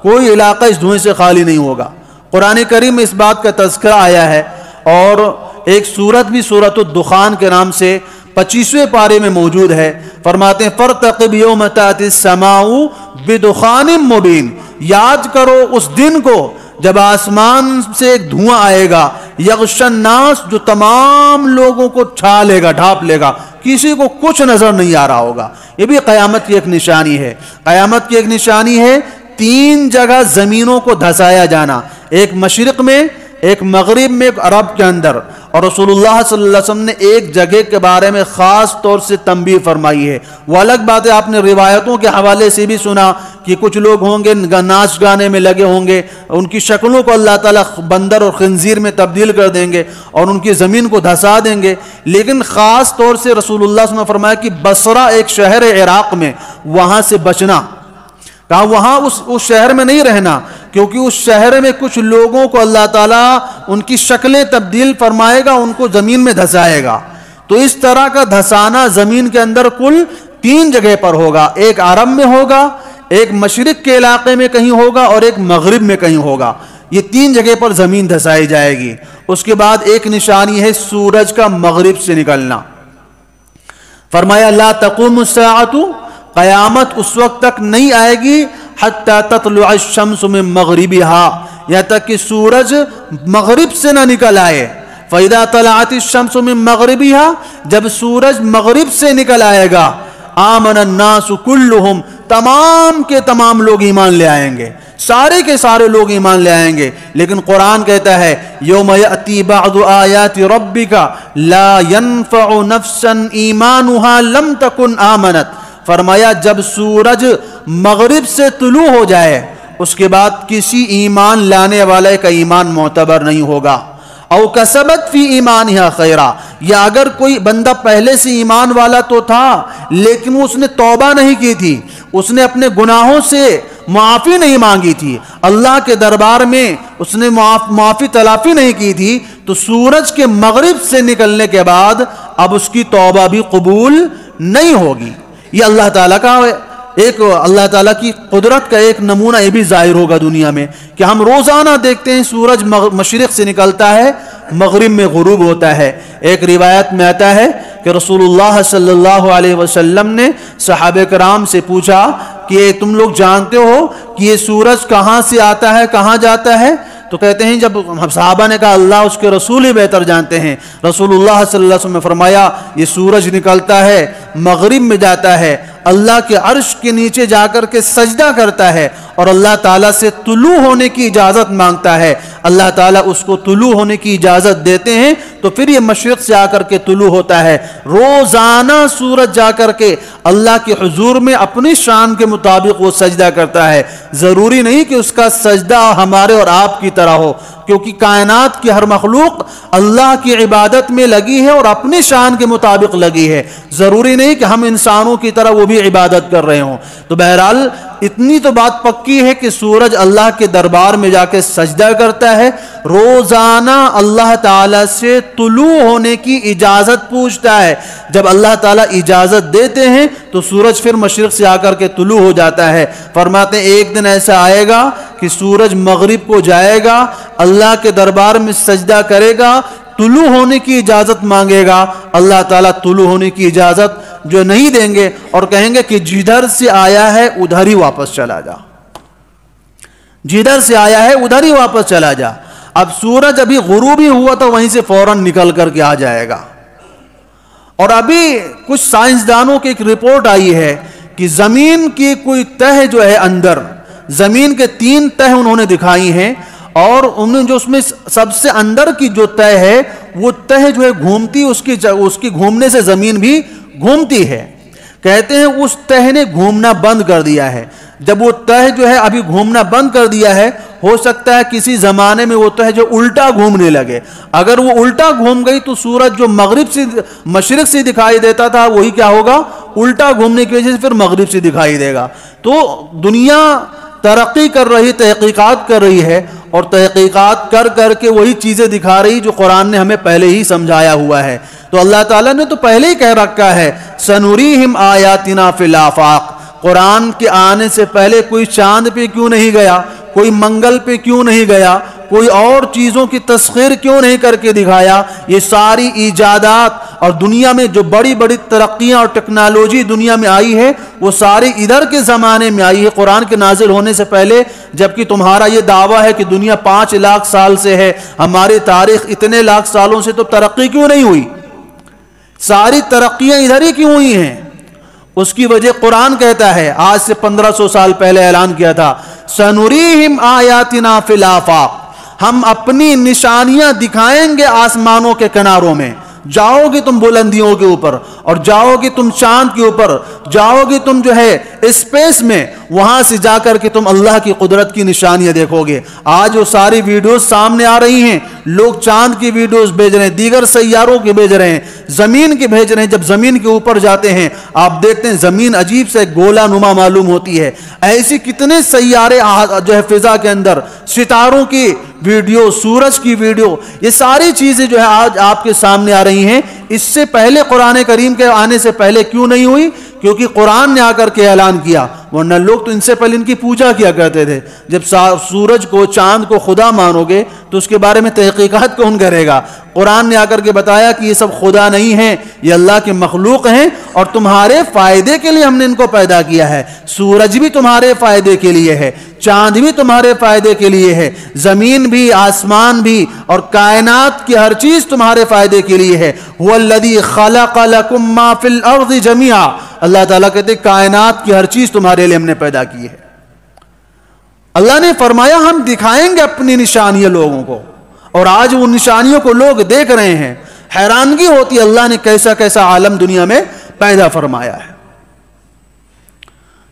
[SPEAKER 1] کوئی علاقہ اس دھوئیں سے خالی نہیں ہوگا. قرآن کریم میں اس بات کا تذکرہ آیا ہے. اور ایک سورت بھی سورۃ الدخان کے نام سے 25ویں پارے میں موجود ہے. فرماتے ہیں فَارْتَقِبْ يَوْمَ تَأْتِي السَّمَاءُ بِدُخَانٍ مُبِينٍ. یاد کرو اس دن کو جب آسمان سے ایک دھواں آئے گا، یغشی الناس، جو تمام لوگوں کو چھا لے گا، ڈھانپ لے گا، کسی کو کچھ نظر نہیں آ رہا ہوگا. یہ بھی قیامت کی ایک نشانی ہے. قیامت کی ایک نشانی ہے 3 جگہ زمینوں کو دھسایا جانا، ایک مشرق میں، ایک مغرب میں، ایک عرب کے اندر. اور رسول اللہ صلی اللہ علیہ وسلم نے ایک جگہ کے بارے میں خاص طور سے تنبیہ فرمائی ہے. وہ الگ بات ہے، آپ نے روایتوں کے حوالے سے بھی سنا کہ کچھ لوگ ہوں گے ناچ گانے میں لگے ہوں گے، ان کی شکلوں کو اللہ تعالیٰ بندر اور خنزیر میں تبدیل کر دیں گے اور ان کی زمین کو دھسا دیں گے. لیکن خاص طور سے رسول اللہ صلی اللہ علیہ وسلم نے فرمایا کہ بصرہ ایک شہر عراق میں، وہاں سے بچنا. کہا وہاں اس شہر میں نہیں رہنا، کیونکہ اس شہر میں کچھ لوگوں کو اللہ تعالیٰ ان کی شکلیں تبدیل فرمائے گا، ان کو زمین میں دھسائے گا. تو اس طرح کا دھسانا زمین کے اندر کل 3 جگہ پر ہوگا. ایک عرب میں ہوگا، ایک مشرق کے علاقے میں کہیں ہوگا، اور ایک مغرب میں کہیں ہوگا. یہ 3 جگہ پر زمین دھسائی جائے گی. اس کے بعد ایک نشانی ہے سورج کا مغرب سے نکلنا. فرمایا لا تقوم الساعۃ، قیامت اس وقت تک نہیں آئے گی حتی تطلع الشمس من مغربها، یہاں تک کہ سورج مغرب سے نہ نکل آئے. فَإِذَا طَلَعَتِ الشَّمْسُ مِن مَغْرِبِهَا، جب سورج مغرب سے نکل آئے گا، آمن الناس کلہم، تمام کے تمام لوگ ایمان لے آئیں گے، سارے کے سارے لوگ ایمان لے آئیں گے. لیکن قرآن کہتا ہے یوم یأتی بعض آیات ربک لا ينفع نفسا ایمانها لم تکن آمنت. فرمایا جب سورج مغرب سے طلوع ہو جائے اس کے بعد کسی ایمان لانے والے کا ایمان معتبر نہیں ہوگا. او کسبت فی ایمانہا خیرا، یا اگر کوئی بندہ پہلے سے ایمان والا تو تھا لیکن اس نے توبہ نہیں کی تھی، اس نے اپنے گناہوں سے معافی نہیں مانگی تھی، اللہ کے دربار میں اس نے معافی تلافی نہیں کی تھی، تو سورج کے مغرب سے نکلنے کے بعد اب اس کی توبہ بھی قبول نہیں ہوگی. یہ اللہ تعالیٰ کا ایک، اللہ تعالیٰ کی قدرت کا ایک نمونہ یہ بھی ظاہر ہوگا دنیا میں کہ ہم روزانہ دیکھتے ہیں سورج مشرق سے نکلتا ہے، مغرب میں غروب ہوتا ہے. ایک روایت میں آتا ہے کہ رسول اللہ صلی اللہ علیہ وسلم نے صحابہ کرام سے پوچھا کہ تم لوگ جانتے ہو کہ یہ سورج کہاں سے آتا ہے، کہاں جاتا ہے؟ تو کہتے ہیں جب صحابہ نے کہا اللہ اس کے رسول ہی بہتر جانتے ہیں. رسول اللہ صلی اللہ علیہ وسلم نے فرمایا یہ سورج نکلتا ہے، مغرب میں جاتا ہے، اللہ کے عرش کے نیچے جا کر کے سجدہ کرتا ہے اور اللہ تعالیٰ سے طلوع ہونے کی اجازت مانگتا ہے. اللہ تعالیٰ اس کو طلوع ہونے کی اجازت دیتے ہیں تو پھر یہ مشرق سے آ کر کے طلوع ہوتا ہے. روزانہ سورج جا کر کے اللہ کے حضور میں اپنی شان کے مطابق وہ سجدہ کرتا ہے. ضروری نہیں کہ اس کا سجدہ ہمارے اور آپ کی طرح ہو، کیونکہ کائنات کی ہر مخلوق اللہ کی عبادت میں لگی ہے اور اپنی شان کے مطابق لگی ہے. ضروری نہیں کہ ہم انسانوں کی طرح وہ بھی عبادت کر رہے ہوں. تو بہرحال اتنی تو بات پکی ہے کہ سورج اللہ کے دربار میں جا کے سجدہ کرتا ہے، روزانہ اللہ تعالیٰ سے طلوع ہونے کی اجازت پوچھتا ہے. جب اللہ تعالیٰ اجازت دیتے ہیں تو سورج پھر مشرق سے آ کر کے طلوع ہو جاتا ہے. فرماتے ہیں ایک دن ایسا آئے گا کہ سورج مغرب کو جائے گا، اللہ کے دربار میں سجدہ کرے گا، طلوع ہونے کی اجازت مانگے گا، اللہ تعالیٰ طلوع ہونے کی اجازت جو نہیں دیں گے اور کہیں گے کہ جدھر سے آیا ہے ادھر ہی واپس چلا جا، جدھر سے آیا ہے ادھر ہی واپس چلا جا. اب سورج ابھی غروب ہی ہوا تو وہیں سے فوراً نکل کر کے آ جائے گا. اور ابھی کچھ سائنسدانوں کی ایک رپورٹ آئی ہے کہ زمین کی کوئی تہ جو ہے اندر، زمین کے 3 تہ انہوں نے دکھائی ہیں، اور انہوں نے جو اس میں سب سے اندر کی جو تہ ہے وہ تہ جو ہے گھومتی، اس کی گھومنے سے زمین بھی گھومتی ہے. کہتے ہیں اس تہ نے گھومنا بند کر دیا ہے. جب وہ تہ جو ہے ابھی گھومنا بند کر دیا ہے، ہو سکتا ہے کسی زمانے میں وہ تہ جو الٹا گھومنے لگے. اگر وہ الٹا گھوم گئی تو سورج جو مغرب سے مشرق سے دکھائی دیتا تھا وہی کیا ہوگا، الٹا گھومنے کی وجہ سے پھر مغرب سے دکھائی دے گا. تو دنیا ترقی کر رہی، تحقیقات کر رہی ہے اور تحقیقات کر کر کے وہی چیزیں دکھا رہی جو قرآن نے ہمیں پہلے ہی سمجھایا ہوا ہے۔ تو اللہ تعالیٰ نے تو پہلے ہی کہہ رکھا ہے سنوریہم آیاتنا فی الآفاق، قرآن کے آنے سے پہلے کوئی چاند پہ کیوں نہیں گیا، کوئی منگل پہ کیوں نہیں گیا، کوئی اور چیزوں کی تسخیر کیوں نہیں کر کے دکھایا؟ یہ ساری ایجادات اور دنیا میں جو بڑی بڑی ترقیاں اور ٹیکنالوجی دنیا میں آئی ہے وہ ساری ادھر کے زمانے میں آئی ہے، قرآن کے نازل ہونے سے پہلے۔ جبکہ تمہارا یہ دعویٰ ہے کہ دنیا 5 لاکھ سال سے ہے، ہماری تاریخ اتنے لاکھ سالوں سے، تو ترقی کیوں نہیں ہوئی؟ ساری ترقیاں ادھر ہی کیوں ہوئی ہیں؟ اس کی وجہ قرآن کہتا ہے، آج سے 1500 سال پہلے اعلان کیا تھا، سنوریہم آیاتنا فی الآفاق، ہم اپنی نشانیاں دکھائیں گے آسمانوں کے کناروں میں۔ جاؤ گے تم بلندیوں کے اوپر، اور جاؤ گے تم چاند کے اوپر، جاؤ گے تم جو ہے اسپیس میں، وہاں سے جا کر کے تم اللہ کی قدرت کی نشانیاں دیکھو گے۔ آج وہ ساری ویڈیوز سامنے آ رہی ہیں، لوگ چاند کی ویڈیوز بھیج رہے ہیں، دیگر سیاروں کی بھیج رہے ہیں، زمین کی بھیج رہے ہیں۔ جب زمین کے اوپر جاتے ہیں آپ دیکھتے ہیں زمین عجیب سے گولا نما معلوم ہوتی ہے۔ ایسی کتنے سیارے جو ہے فضا کے اندر، ستاروں کی ویڈیو، سورج کی ویڈیو، یہ ساری چیزیں جو ہے آج آپ کے سامنے آ رہی ہیں۔ اس سے پہلے قرآن کریم کے آنے سے پہلے کیوں نہیں ہوئی؟ کیونکہ قرآن نے آ کر کے اعلان کیا، ورنہ لوگ تو ان سے پہلے ان کی پوجا کیا کرتے تھے۔ جب سورج کو، چاند کو خدا مانو گے تو اس کے بارے میں تحقیقات کون کرے گا؟ قرآن نے آ کر کے بتایا کہ یہ سب خدا نہیں ہیں، یہ اللہ کے مخلوق ہیں، اور تمہارے فائدے کے لیے ہم نے ان کو پیدا کیا ہے۔ سورج بھی تمہارے فائدے کے لیے ہے، چاند بھی تمہارے فائدے کے لیے ہے، زمین بھی، آسمان بھی، اور کائنات کی ہر چیز تمہارے فائدے کے لیے ہے۔ هو الذی خلق لکم ما فی الارض جمیعا، اللہ تعالیٰ کہتے ہیں کائنات کی ہر چیز تمہارے لیے ہم نے پیدا کی ہے۔ اللہ نے فرمایا ہم دکھائیں گے اپنی نشانیاں لوگوں کو، اور آج وہ نشانیوں کو لوگ دیکھ رہے ہیں۔ حیرانگی ہوتی ہے اللہ نے کیسا کیسا عالم دنیا میں پیدا فرمایا ہے۔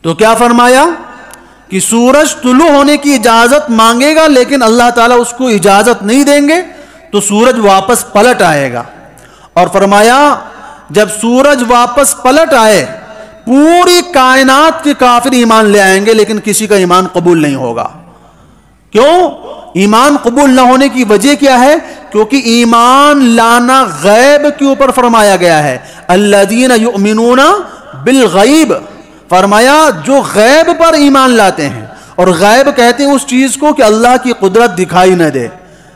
[SPEAKER 1] تو کیا فرمایا کہ سورج طلوع ہونے کی اجازت مانگے گا، لیکن اللہ تعالیٰ اس کو اجازت نہیں دیں گے تو سورج واپس پلٹ آئے گا۔ اور فرمایا جب سورج واپس پلٹ آئے پوری کائنات کے کافر ایمان لے آئیں گے، لیکن کسی کا ایمان قبول نہیں ہوگا۔ کیوں؟ ایمان قبول نہ ہونے کی وجہ کیا ہے؟ کیونکہ ایمان لانا غیب کے اوپر فرمایا گیا ہے، الذین یؤمنون بالغیب، فرمایا جو غیب پر ایمان لاتے ہیں۔ اور غیب کہتے ہیں اس چیز کو کہ اللہ کی قدرت دکھائی نہ دے،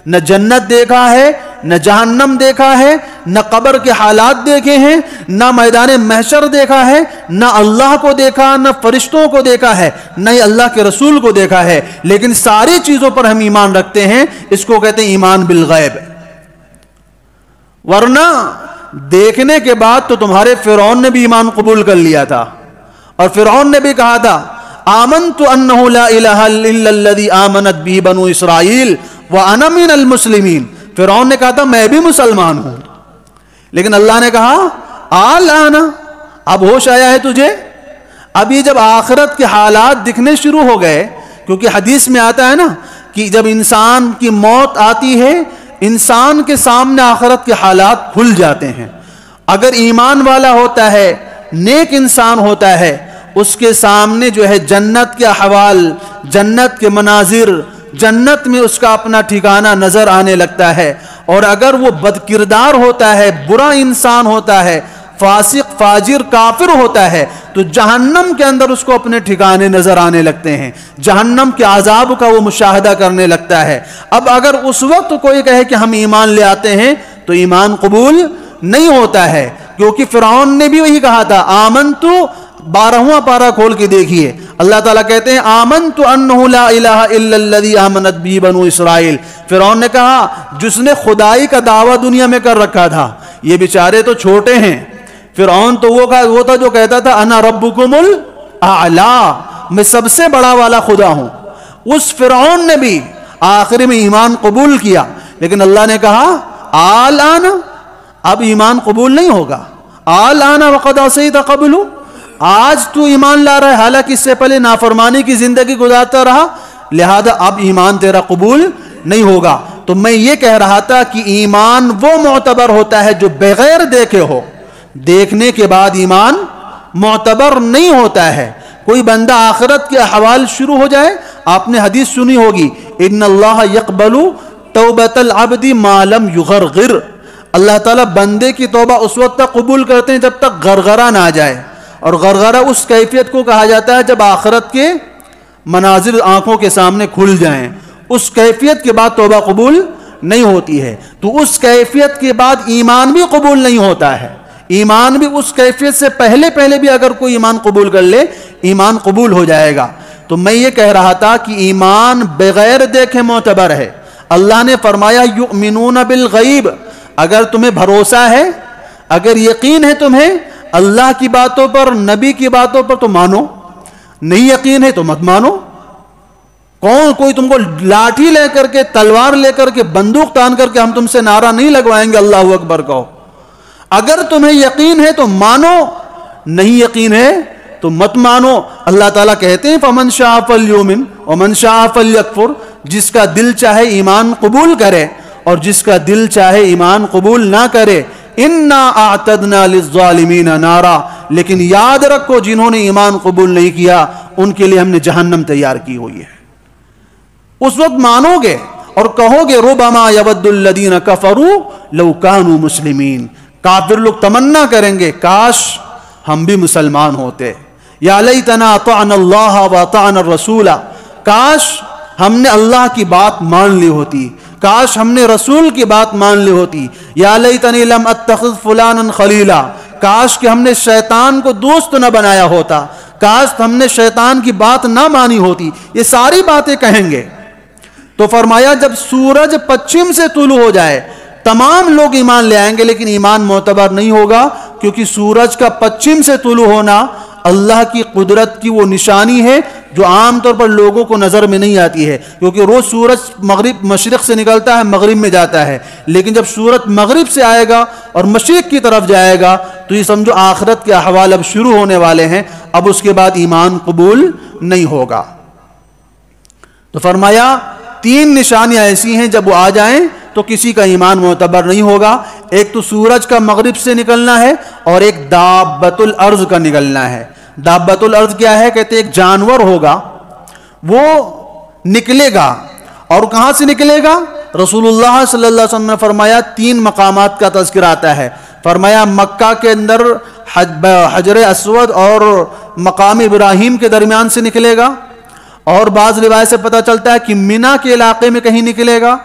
[SPEAKER 1] نہ جنت دیکھا ہے، نہ جہنم دیکھا ہے، نہ قبر کے حالات دیکھے ہیں، نہ میدان محشر دیکھا ہے، نہ اللہ کو دیکھا، نہ فرشتوں کو دیکھا ہے، نہ ہی اللہ کے رسول کو دیکھا ہے، لیکن ساری چیزوں پر ہم ایمان رکھتے ہیں۔ اس کو کہتے ہیں ایمان بالغیب۔ ورنہ دیکھنے کے بعد تو تمہارے فرعون نے بھی ایمان قبول کر لیا تھا، اور فرعون نے بھی کہا تھا آمنت انہ لا الہ الا الذی آمنت بہ بنو اسرائیل وانا من المسلمین، فرعون نے کہا تھا میں بھی مسلمان ہوں، لیکن اللہ نے کہا آلآن، اب ہوش آیا ہے تجھے؟ اب یہ جب آخرت کے حالات دکھنے شروع ہو گئے، کیونکہ حدیث میں آتا ہے نا کہ جب انسان کی موت آتی ہے انسان کے سامنے آخرت کے حالات کھل جاتے ہیں۔ اگر ایمان والا ہوتا ہے، نیک انسان ہوتا ہے، اس کے سامنے جو ہے جنت کے احوال، جنت کے مناظر، جنت میں اس کا اپنا ٹھکانہ نظر آنے لگتا ہے۔ اور اگر وہ بد کردار ہوتا ہے، برا انسان ہوتا ہے، فاسق، فاجر، کافر ہوتا ہے، تو جہنم کے اندر اس کو اپنے ٹھکانے نظر آنے لگتے ہیں، جہنم کے عذاب کا وہ مشاہدہ کرنے لگتا ہے۔ اب اگر اس وقت کوئی کہے کہ ہم ایمان لے آتے ہیں تو ایمان قبول نہیں ہوتا ہے، کیونکہ فرعون نے بھی وہی کہا تھا آمنتو، 12واں پارہ کھول کے دیکھیے، اللہ تعالیٰ کہتے ہیں آمنت انہ لا الہ الا الذی آمنت بہ بنو اسرائیل۔ فرعون نے کہا جس نے خدائی کا دعویٰ دنیا میں کر رکھا تھا، یہ بیچارے تو چھوٹے ہیں۔ فرعون تو وہ تھا جو کہتا تھا انا ربکم الاعلی، میں سب سے بڑا والا خدا ہوں۔ اس فرعون نے بھی آخر میں ایمان قبول کیا، لیکن اللہ نے کہا آلآن، اب ایمان قبول نہیں ہوگا۔ آلآن وقد عصیت قبل، آج تو ایمان لا رہا ہے حالانکہ اس سے پہلے نافرمانی کی زندگی گزارتا رہا، لہذا اب ایمان تیرا قبول نہیں ہوگا۔ تو میں یہ کہہ رہا تھا کہ ایمان وہ معتبر ہوتا ہے جو بغیر دیکھے ہو، دیکھنے کے بعد ایمان معتبر نہیں ہوتا ہے۔ کوئی بندہ آخرت کے احوال شروع ہو جائے، آپ نے حدیث سنی ہوگی ان اللہ یقبل توبۃ العبد ما لم یغرغر، اللہ تعالیٰ بندے کی توبہ اس وقت تک قبول کرتے ہیں جب تک غرغرہ نہ آ جائے، اور غرغرہ اس کیفیت کو کہا جاتا ہے جب آخرت کے مناظر آنکھوں کے سامنے کھل جائیں، اس کیفیت کے بعد توبہ قبول نہیں ہوتی ہے۔ تو اس کیفیت کے بعد ایمان بھی قبول نہیں ہوتا ہے، ایمان بھی اس کیفیت سے پہلے بھی اگر کوئی ایمان قبول کر لے ایمان قبول ہو جائے گا۔ تو میں یہ کہہ رہا تھا کہ ایمان بغیر دیکھے معتبر ہے۔ اللہ نے فرمایا یؤمنون بالغیب، اگر تمہیں بھروسہ ہے، اگر یقین ہے تمہیں اللہ کی باتوں پر، نبی کی باتوں پر تو مانو، نہیں یقین ہے تو مت مانو۔ کوئی تم کو لاٹھی لے کر کے، تلوار لے کر کے، بندوق تان کر کے ہم تم سے نعرہ نہیں لگوائیں گے اللہ اکبر کہو۔ اگر تمہیں یقین ہے تو مانو، نہیں یقین ہے تو مت مانو۔ اللہ تعالیٰ کہتے ہیں فمن شاء فلیؤمن ومن شاء فلیکفر، جس کا دل چاہے ایمان قبول کرے اور جس کا دل چاہے ایمان قبول نہ کرے۔ انا اعتدنا للظالمین نارا، لیکن یاد رکھو جنہوں نے ایمان قبول نہیں کیا ان کے لیے ہم نے جہنم تیار کی ہوئی ہے۔ اس وقت مانو گے اور کہو گے ربما یود الذین کفروا لو کانوا مسلمین، کافر لوگ تمنا کریں گے کاش ہم بھی مسلمان ہوتے، یا لیتنا اطعنا اللہ واطعنا الرسول، کاش ہم نے اللہ کی بات مان لی ہوتی، کاش ہم نے رسول کی بات مان لی ہوتی، یا لیتنی لم اتخذ فلانا خلیلا، کاش کہ ہم نے شیطان کو دوست نہ بنایا ہوتا، کاش ہم نے شیطان کی بات نہ مانی ہوتی، یہ ساری باتیں کہیں گے۔ تو فرمایا جب سورج پچھم سے طلوع ہو جائے تمام لوگ ایمان لے آئیں گے، لیکن ایمان معتبر نہیں ہوگا، کیونکہ سورج کا پچھم سے طلوع ہونا اللہ کی قدرت کی وہ نشانی ہے جو عام طور پر لوگوں کو نظر میں نہیں آتی ہے، کیونکہ روز سورج مشرق سے نکلتا ہے مغرب میں جاتا ہے، لیکن جب سورج مغرب سے آئے گا اور مشرق کی طرف جائے گا تو یہ سمجھو آخرت کے احوال اب شروع ہونے والے ہیں، اب اس کے بعد ایمان قبول نہیں ہوگا۔ تو فرمایا تین نشانیاں ایسی ہیں جب وہ آ جائیں تو کسی کا ایمان معتبر نہیں ہوگا۔ ایک تو سورج کا مغرب سے نکلنا ہے اور ایک دابۃ الارض کا نکلنا ہے۔ دابۃ الارض کیا ہے؟ کہتے ایک جانور ہوگا وہ نکلے گا، اور کہاں سے نکلے گا؟ رسول اللہ صلی اللہ علیہ وسلم نے فرمایا تین مقامات کا تذکرہ آتا ہے۔ فرمایا مکہ کے اندر حجر اسود اور مقام ابراہیم کے درمیان سے نکلے گا، اور بعض روایت سے پتہ چلتا ہے کہ مینا کے علاقے میں کہیں نکلے گا،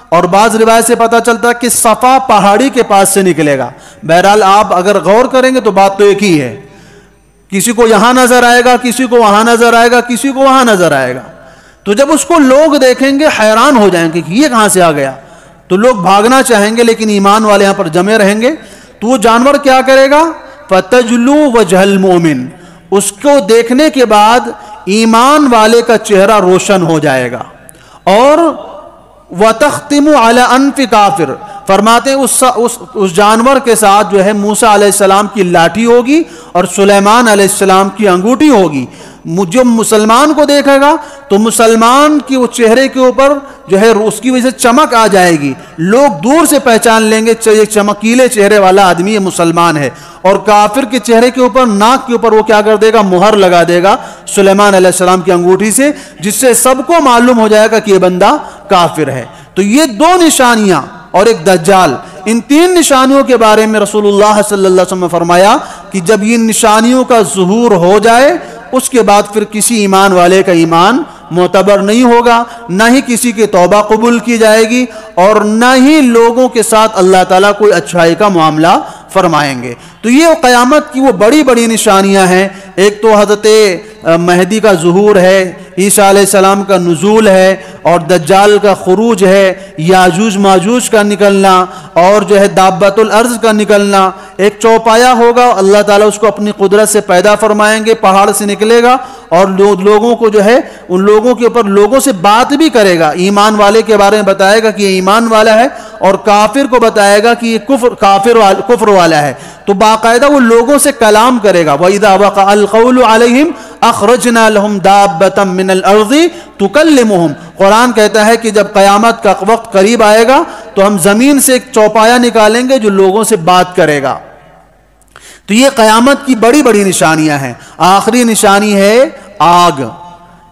[SPEAKER 1] اور بعض روایت سے پتہ چلتا ہے کہ صفا پہاڑی کے پاس سے نکلے گا۔ بہرحال آپ اگر غور کریں گے تو بات تو ایک ہی ہے، کسی کو یہاں نظر آئے گا، کسی کو وہاں نظر آئے گا، کسی کو وہاں نظر آئے گا۔ تو جب اس کو لوگ دیکھیں گے حیران ہو جائیں گے کہ یہ کہاں سے آ گیا، تو لوگ بھاگنا چاہیں گے، لیکن ایمان والے یہاں پر جمے رہیں گے۔ تو وہ جانور کیا کرے گا؟ فَتَجْلُو وَجْهَ الْمُؤْمِنِ، اس کو دیکھنے کے بعد ایمان والے کا چہرہ روشن ہو جائے گا، اور وَتَخْتِمُ عَلَى أَنْفِ کافر، فرماتے ہیں اس جانور کے ساتھ جو ہے موسیٰ علیہ السلام کی لاٹھی ہوگی اور سلیمان علیہ السلام کی انگوٹھی ہوگی۔ جو مسلمان کو دیکھے گا تو مسلمان کی وہ چہرے کے اوپر جو ہے اس کی وجہ سے چمک آ جائے گی، لوگ دور سے پہچان لیں گے یہ چمکیلے چہرے والا آدمی یہ مسلمان ہے، اور کافر کے چہرے کے اوپر، ناک کے اوپر وہ کیا کر دے گا؟ مہر لگا دے گا سلیمان علیہ السلام کی انگوٹھی سے، جس سے سب کو معلوم ہو جائے گا کہ یہ بندہ کافر ہے۔ تو یہ دو نشانیاں اور ایک دجال، ان تین نشانیوں کے بارے میں رسول اللہ صلی اللہ علیہ وسلم نے فرمایا کہ جب ان نشانیوں کا ظہور ہو جائے اس کے بعد پھر کسی ایمان والے کا ایمان معتبر نہیں ہوگا، نہ ہی کسی کی توبہ قبول کی جائے گی، اور نہ ہی لوگوں کے ساتھ اللہ تعالیٰ کوئی اچھائی کا معاملہ فرمائیں گے۔ تو یہ قیامت کی وہ بڑی بڑی نشانیاں ہیں۔ ایک تو حضرت مہدی کا ظہور ہے، عیسیٰ علیہ السلام کا نزول ہے، اور دجال کا خروج ہے، یاجوج ماجوج کا نکلنا، اور جو ہے دابۃ الارض کا نکلنا۔ ایک چوپایا ہوگا، اللہ تعالیٰ اس کو اپنی قدرت سے پیدا فرمائیں گے، پہاڑ سے نکلے گا، اور لوگوں کو جو ہے ان لوگوں کے اوپر لوگوں سے بات بھی کرے گا، ایمان والے کے بارے میں بتائے گا کہ یہ ایمان والا ہے، اور کافر کو بتائے گا کہ یہ کفر والا ہے۔ تو باقاعدہ وہ لوگوں سے کلام کرے گا۔ وَإِذَا وَقَعَ الْقَوْلُ عَلَيْهِمْ أَخْرَجْنَا لَهُمْ دَابَّةً مِّنَ الْأَرْضِ تُكَلِّمُهُمْ، قرآن کہتا ہے کہ جب قیامت کا وقت قریب آئے گا تو ہم زمین سے ایک چوپایا نکالیں گے جو لوگوں سے بات کرے گا۔ تو یہ قیامت کی بڑی بڑی نشانیاں ہیں۔ آخری نشانی ہے آگ،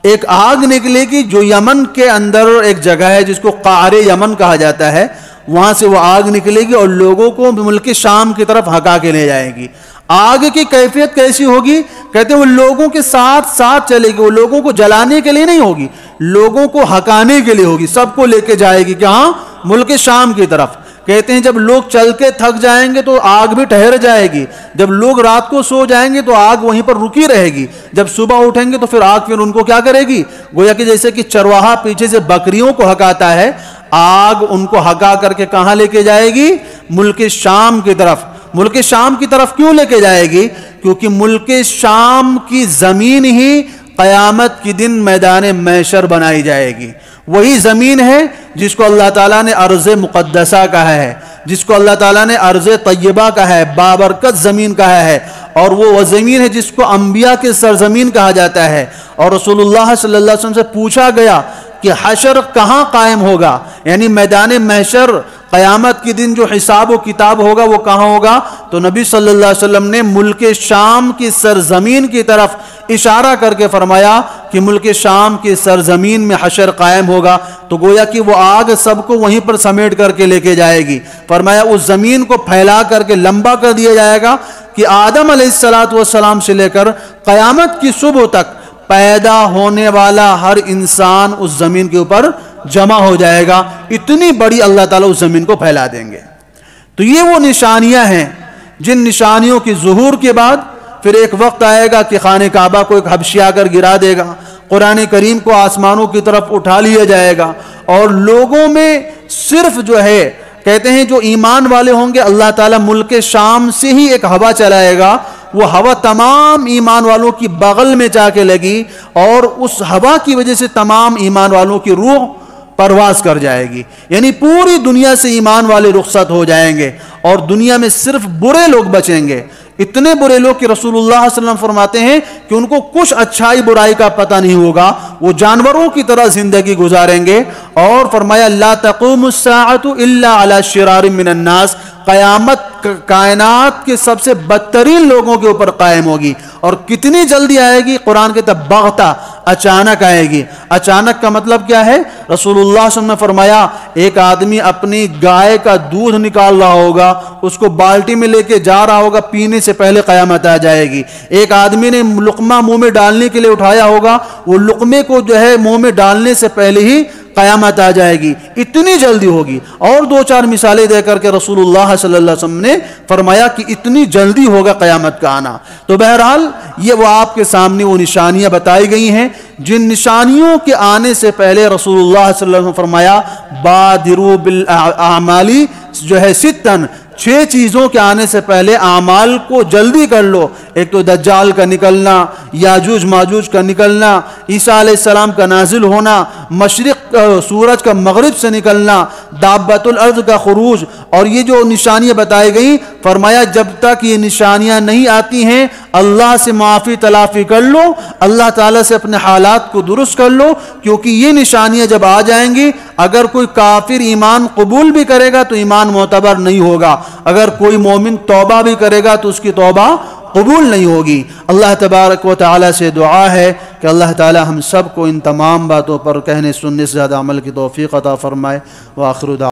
[SPEAKER 1] ایک آگ نکلے گی جو یمن کے اندر ایک جگہ ہے جس کو قعر یمن کہا جاتا ہے، وہاں سے وہ آگ نکلے گی اور لوگوں کو ملک شام کی طرف ہکا کے لے جائے گی۔ آگ کی کیفیت کیسی ہوگی؟ کہتے ہیں وہ لوگوں کے ساتھ ساتھ چلے گی، وہ لوگوں کو جلانے کے لیے نہیں ہوگی، لوگوں کو ہکانے کے لیے ہوگی، سب کو لے کے جائے گی کہاں؟ ملک شام کی طرف۔ کہتے ہیں جب لوگ چل کے تھک جائیں گے تو آگ بھی ٹھہر جائے گی، جب لوگ رات کو سو جائیں گے تو آگ وہیں پر رکی رہے گی، جب صبح اٹھیں گے تو پھر آگ پھر ان کو کیا کرے گی؟ گویا کہ جیسے کہ چرواہا پیچھے سے بکریوں کو ہکاتا ہے، آگ ان کو ہکا کر کے کہاں لے کے جائے گی؟ ملک شام کی طرف۔ ملک شام کی طرف کیوں لے کے جائے گی؟ کیونکہ ملک شام کی زمین ہی قیامت کی دن میدان محشر بنائی جائے گی۔ وہی زمین ہے جس کو اللہ تعالیٰ نے ارض مقدسہ کہا ہے، جس کو اللہ تعالیٰ نے ارض طیبہ کہا ہے، بابرکت زمین کہا ہے، اور وہ زمین ہے جس کو انبیاء کی سرزمین کہا جاتا ہے۔ اور رسول اللہ صلی اللہ علیہ وسلم سے پوچھا گیا کہ حشر کہاں قائم ہوگا، یعنی میدان محشر قیامت کے دن جو حساب و کتاب ہوگا وہ کہاں ہوگا؟ تو نبی صلی اللہ علیہ وسلم نے ملک شام کی سرزمین کی طرف اشارہ کر کے فرمایا کہ ملک شام کی سرزمین میں حشر قائم ہوگا، تو گویا کہ وہ آگ سب کو وہیں پر سمیٹ کر کے لے کے جائے گی۔ فرمایا اس زمین کو پھیلا کر کے لمبا کر دیا جائے گا کہ آدم علیہ السلام سے لے کر قیامت کی صبح تک پیدا ہونے والا ہر انسان اس زمین کے اوپر جمع ہو جائے گا، اتنی بڑی اللہ تعالیٰ اس زمین کو پھیلا دیں گے۔ تو یہ وہ نشانیاں ہیں جن نشانیوں کی ظہور کے بعد پھر ایک وقت آئے گا کہ خانہ کعبہ کو ایک حبشی آ کر گرا دے گا، قرآن کریم کو آسمانوں کی طرف اٹھا لیا جائے گا، اور لوگوں میں صرف جو ہے کہتے ہیں جو ایمان والے ہوں گے اللہ تعالیٰ ملک شام سے ہی ایک ہوا چلائے گا، وہ ہوا تمام ایمان والوں کی بغل میں جا کے لگی، اور اس ہوا کی وجہ سے تمام ایمان والوں کی روح پرواز کر جائے گی، یعنی پوری دنیا سے ایمان والے رخصت ہو جائیں گے اور دنیا میں صرف برے لوگ بچیں گے۔ اتنے برے لوگ کہ رسول اللہ صلی اللہ علیہ وسلم فرماتے ہیں کہ ان کو کچھ اچھائی برائی کا پتہ نہیں ہوگا، وہ جانوروں کی طرح زندگی گزاریں گے۔ اور فرمایا لا تقوم الساعۃ الا علی شرار من الناس، قیامت کائنات کے سب سے بدترین لوگوں کے اوپر قائم ہوگی، اور کتنی جلدی آئے گی؟ قرآن کہتا ہے بغتہ، اچانک آئے گی۔ اچانک کا مطلب کیا ہے؟ رسول اللہ صلی اللہ علیہ وسلم نے فرمایا ایک آدمی اپنی گائے کا دودھ نکال رہا ہوگا، اس کو بالٹی میں لے کے جا رہا ہوگا، پینے سے پہلے قیامت آ جائے گی۔ ایک آدمی نے لقمہ منہ میں ڈالنے کے لیے اٹھایا ہوگا، وہ لقمے کو جو ہے منہ میں ڈالنے سے پہلے ہی قیامت آ جائے گی، اتنی جلدی ہوگی۔ اور دو چار مثالیں دے کر کے رسول اللہ صلی اللہ علیہ وسلم نے فرمایا کہ اتنی جلدی ہوگا قیامت کا آنا۔ تو بہرحال یہ وہ آپ کے سامنے وہ نشانیاں بتائی گئی ہیں جن نشانیوں کے آنے سے پہلے رسول اللہ صلی اللہ علیہ وسلم نے فرمایا بادروا بالاعمال جو ہے ستن، 6 چیزوں کے آنے سے پہلے اعمال کو جلدی کر لو۔ ایک تو دجال کا نکلنا، یاجوج ماجوج کا نکلنا، عیسیٰ علیہ السلام کا نازل ہونا، مشرق سورج کا مغرب سے نکلنا، دابۃ الارض کا خروج، اور یہ جو نشانیاں بتائی گئیں فرمایا جب تک یہ نشانیاں نہیں آتی ہیں اللہ سے معافی تلافی کر لو، اللہ تعالیٰ سے اپنے حالات کو درست کر لو، کیونکہ یہ نشانیاں جب آ جائیں گی اگر کوئی کافر ایمان قبول بھی کرے گا تو ایمان معتبر نہیں ہوگا، اگر کوئی مومن توبہ بھی کرے گا تو اس کی توبہ قبول نہیں ہوگی۔ اللہ تبارک و تعالیٰ سے دعا ہے کہ اللہ تعالیٰ ہم سب کو ان تمام باتوں پر کہنے سننے سے زیادہ عمل کی توفیق عطا فرمائے۔ وآخر دعوانا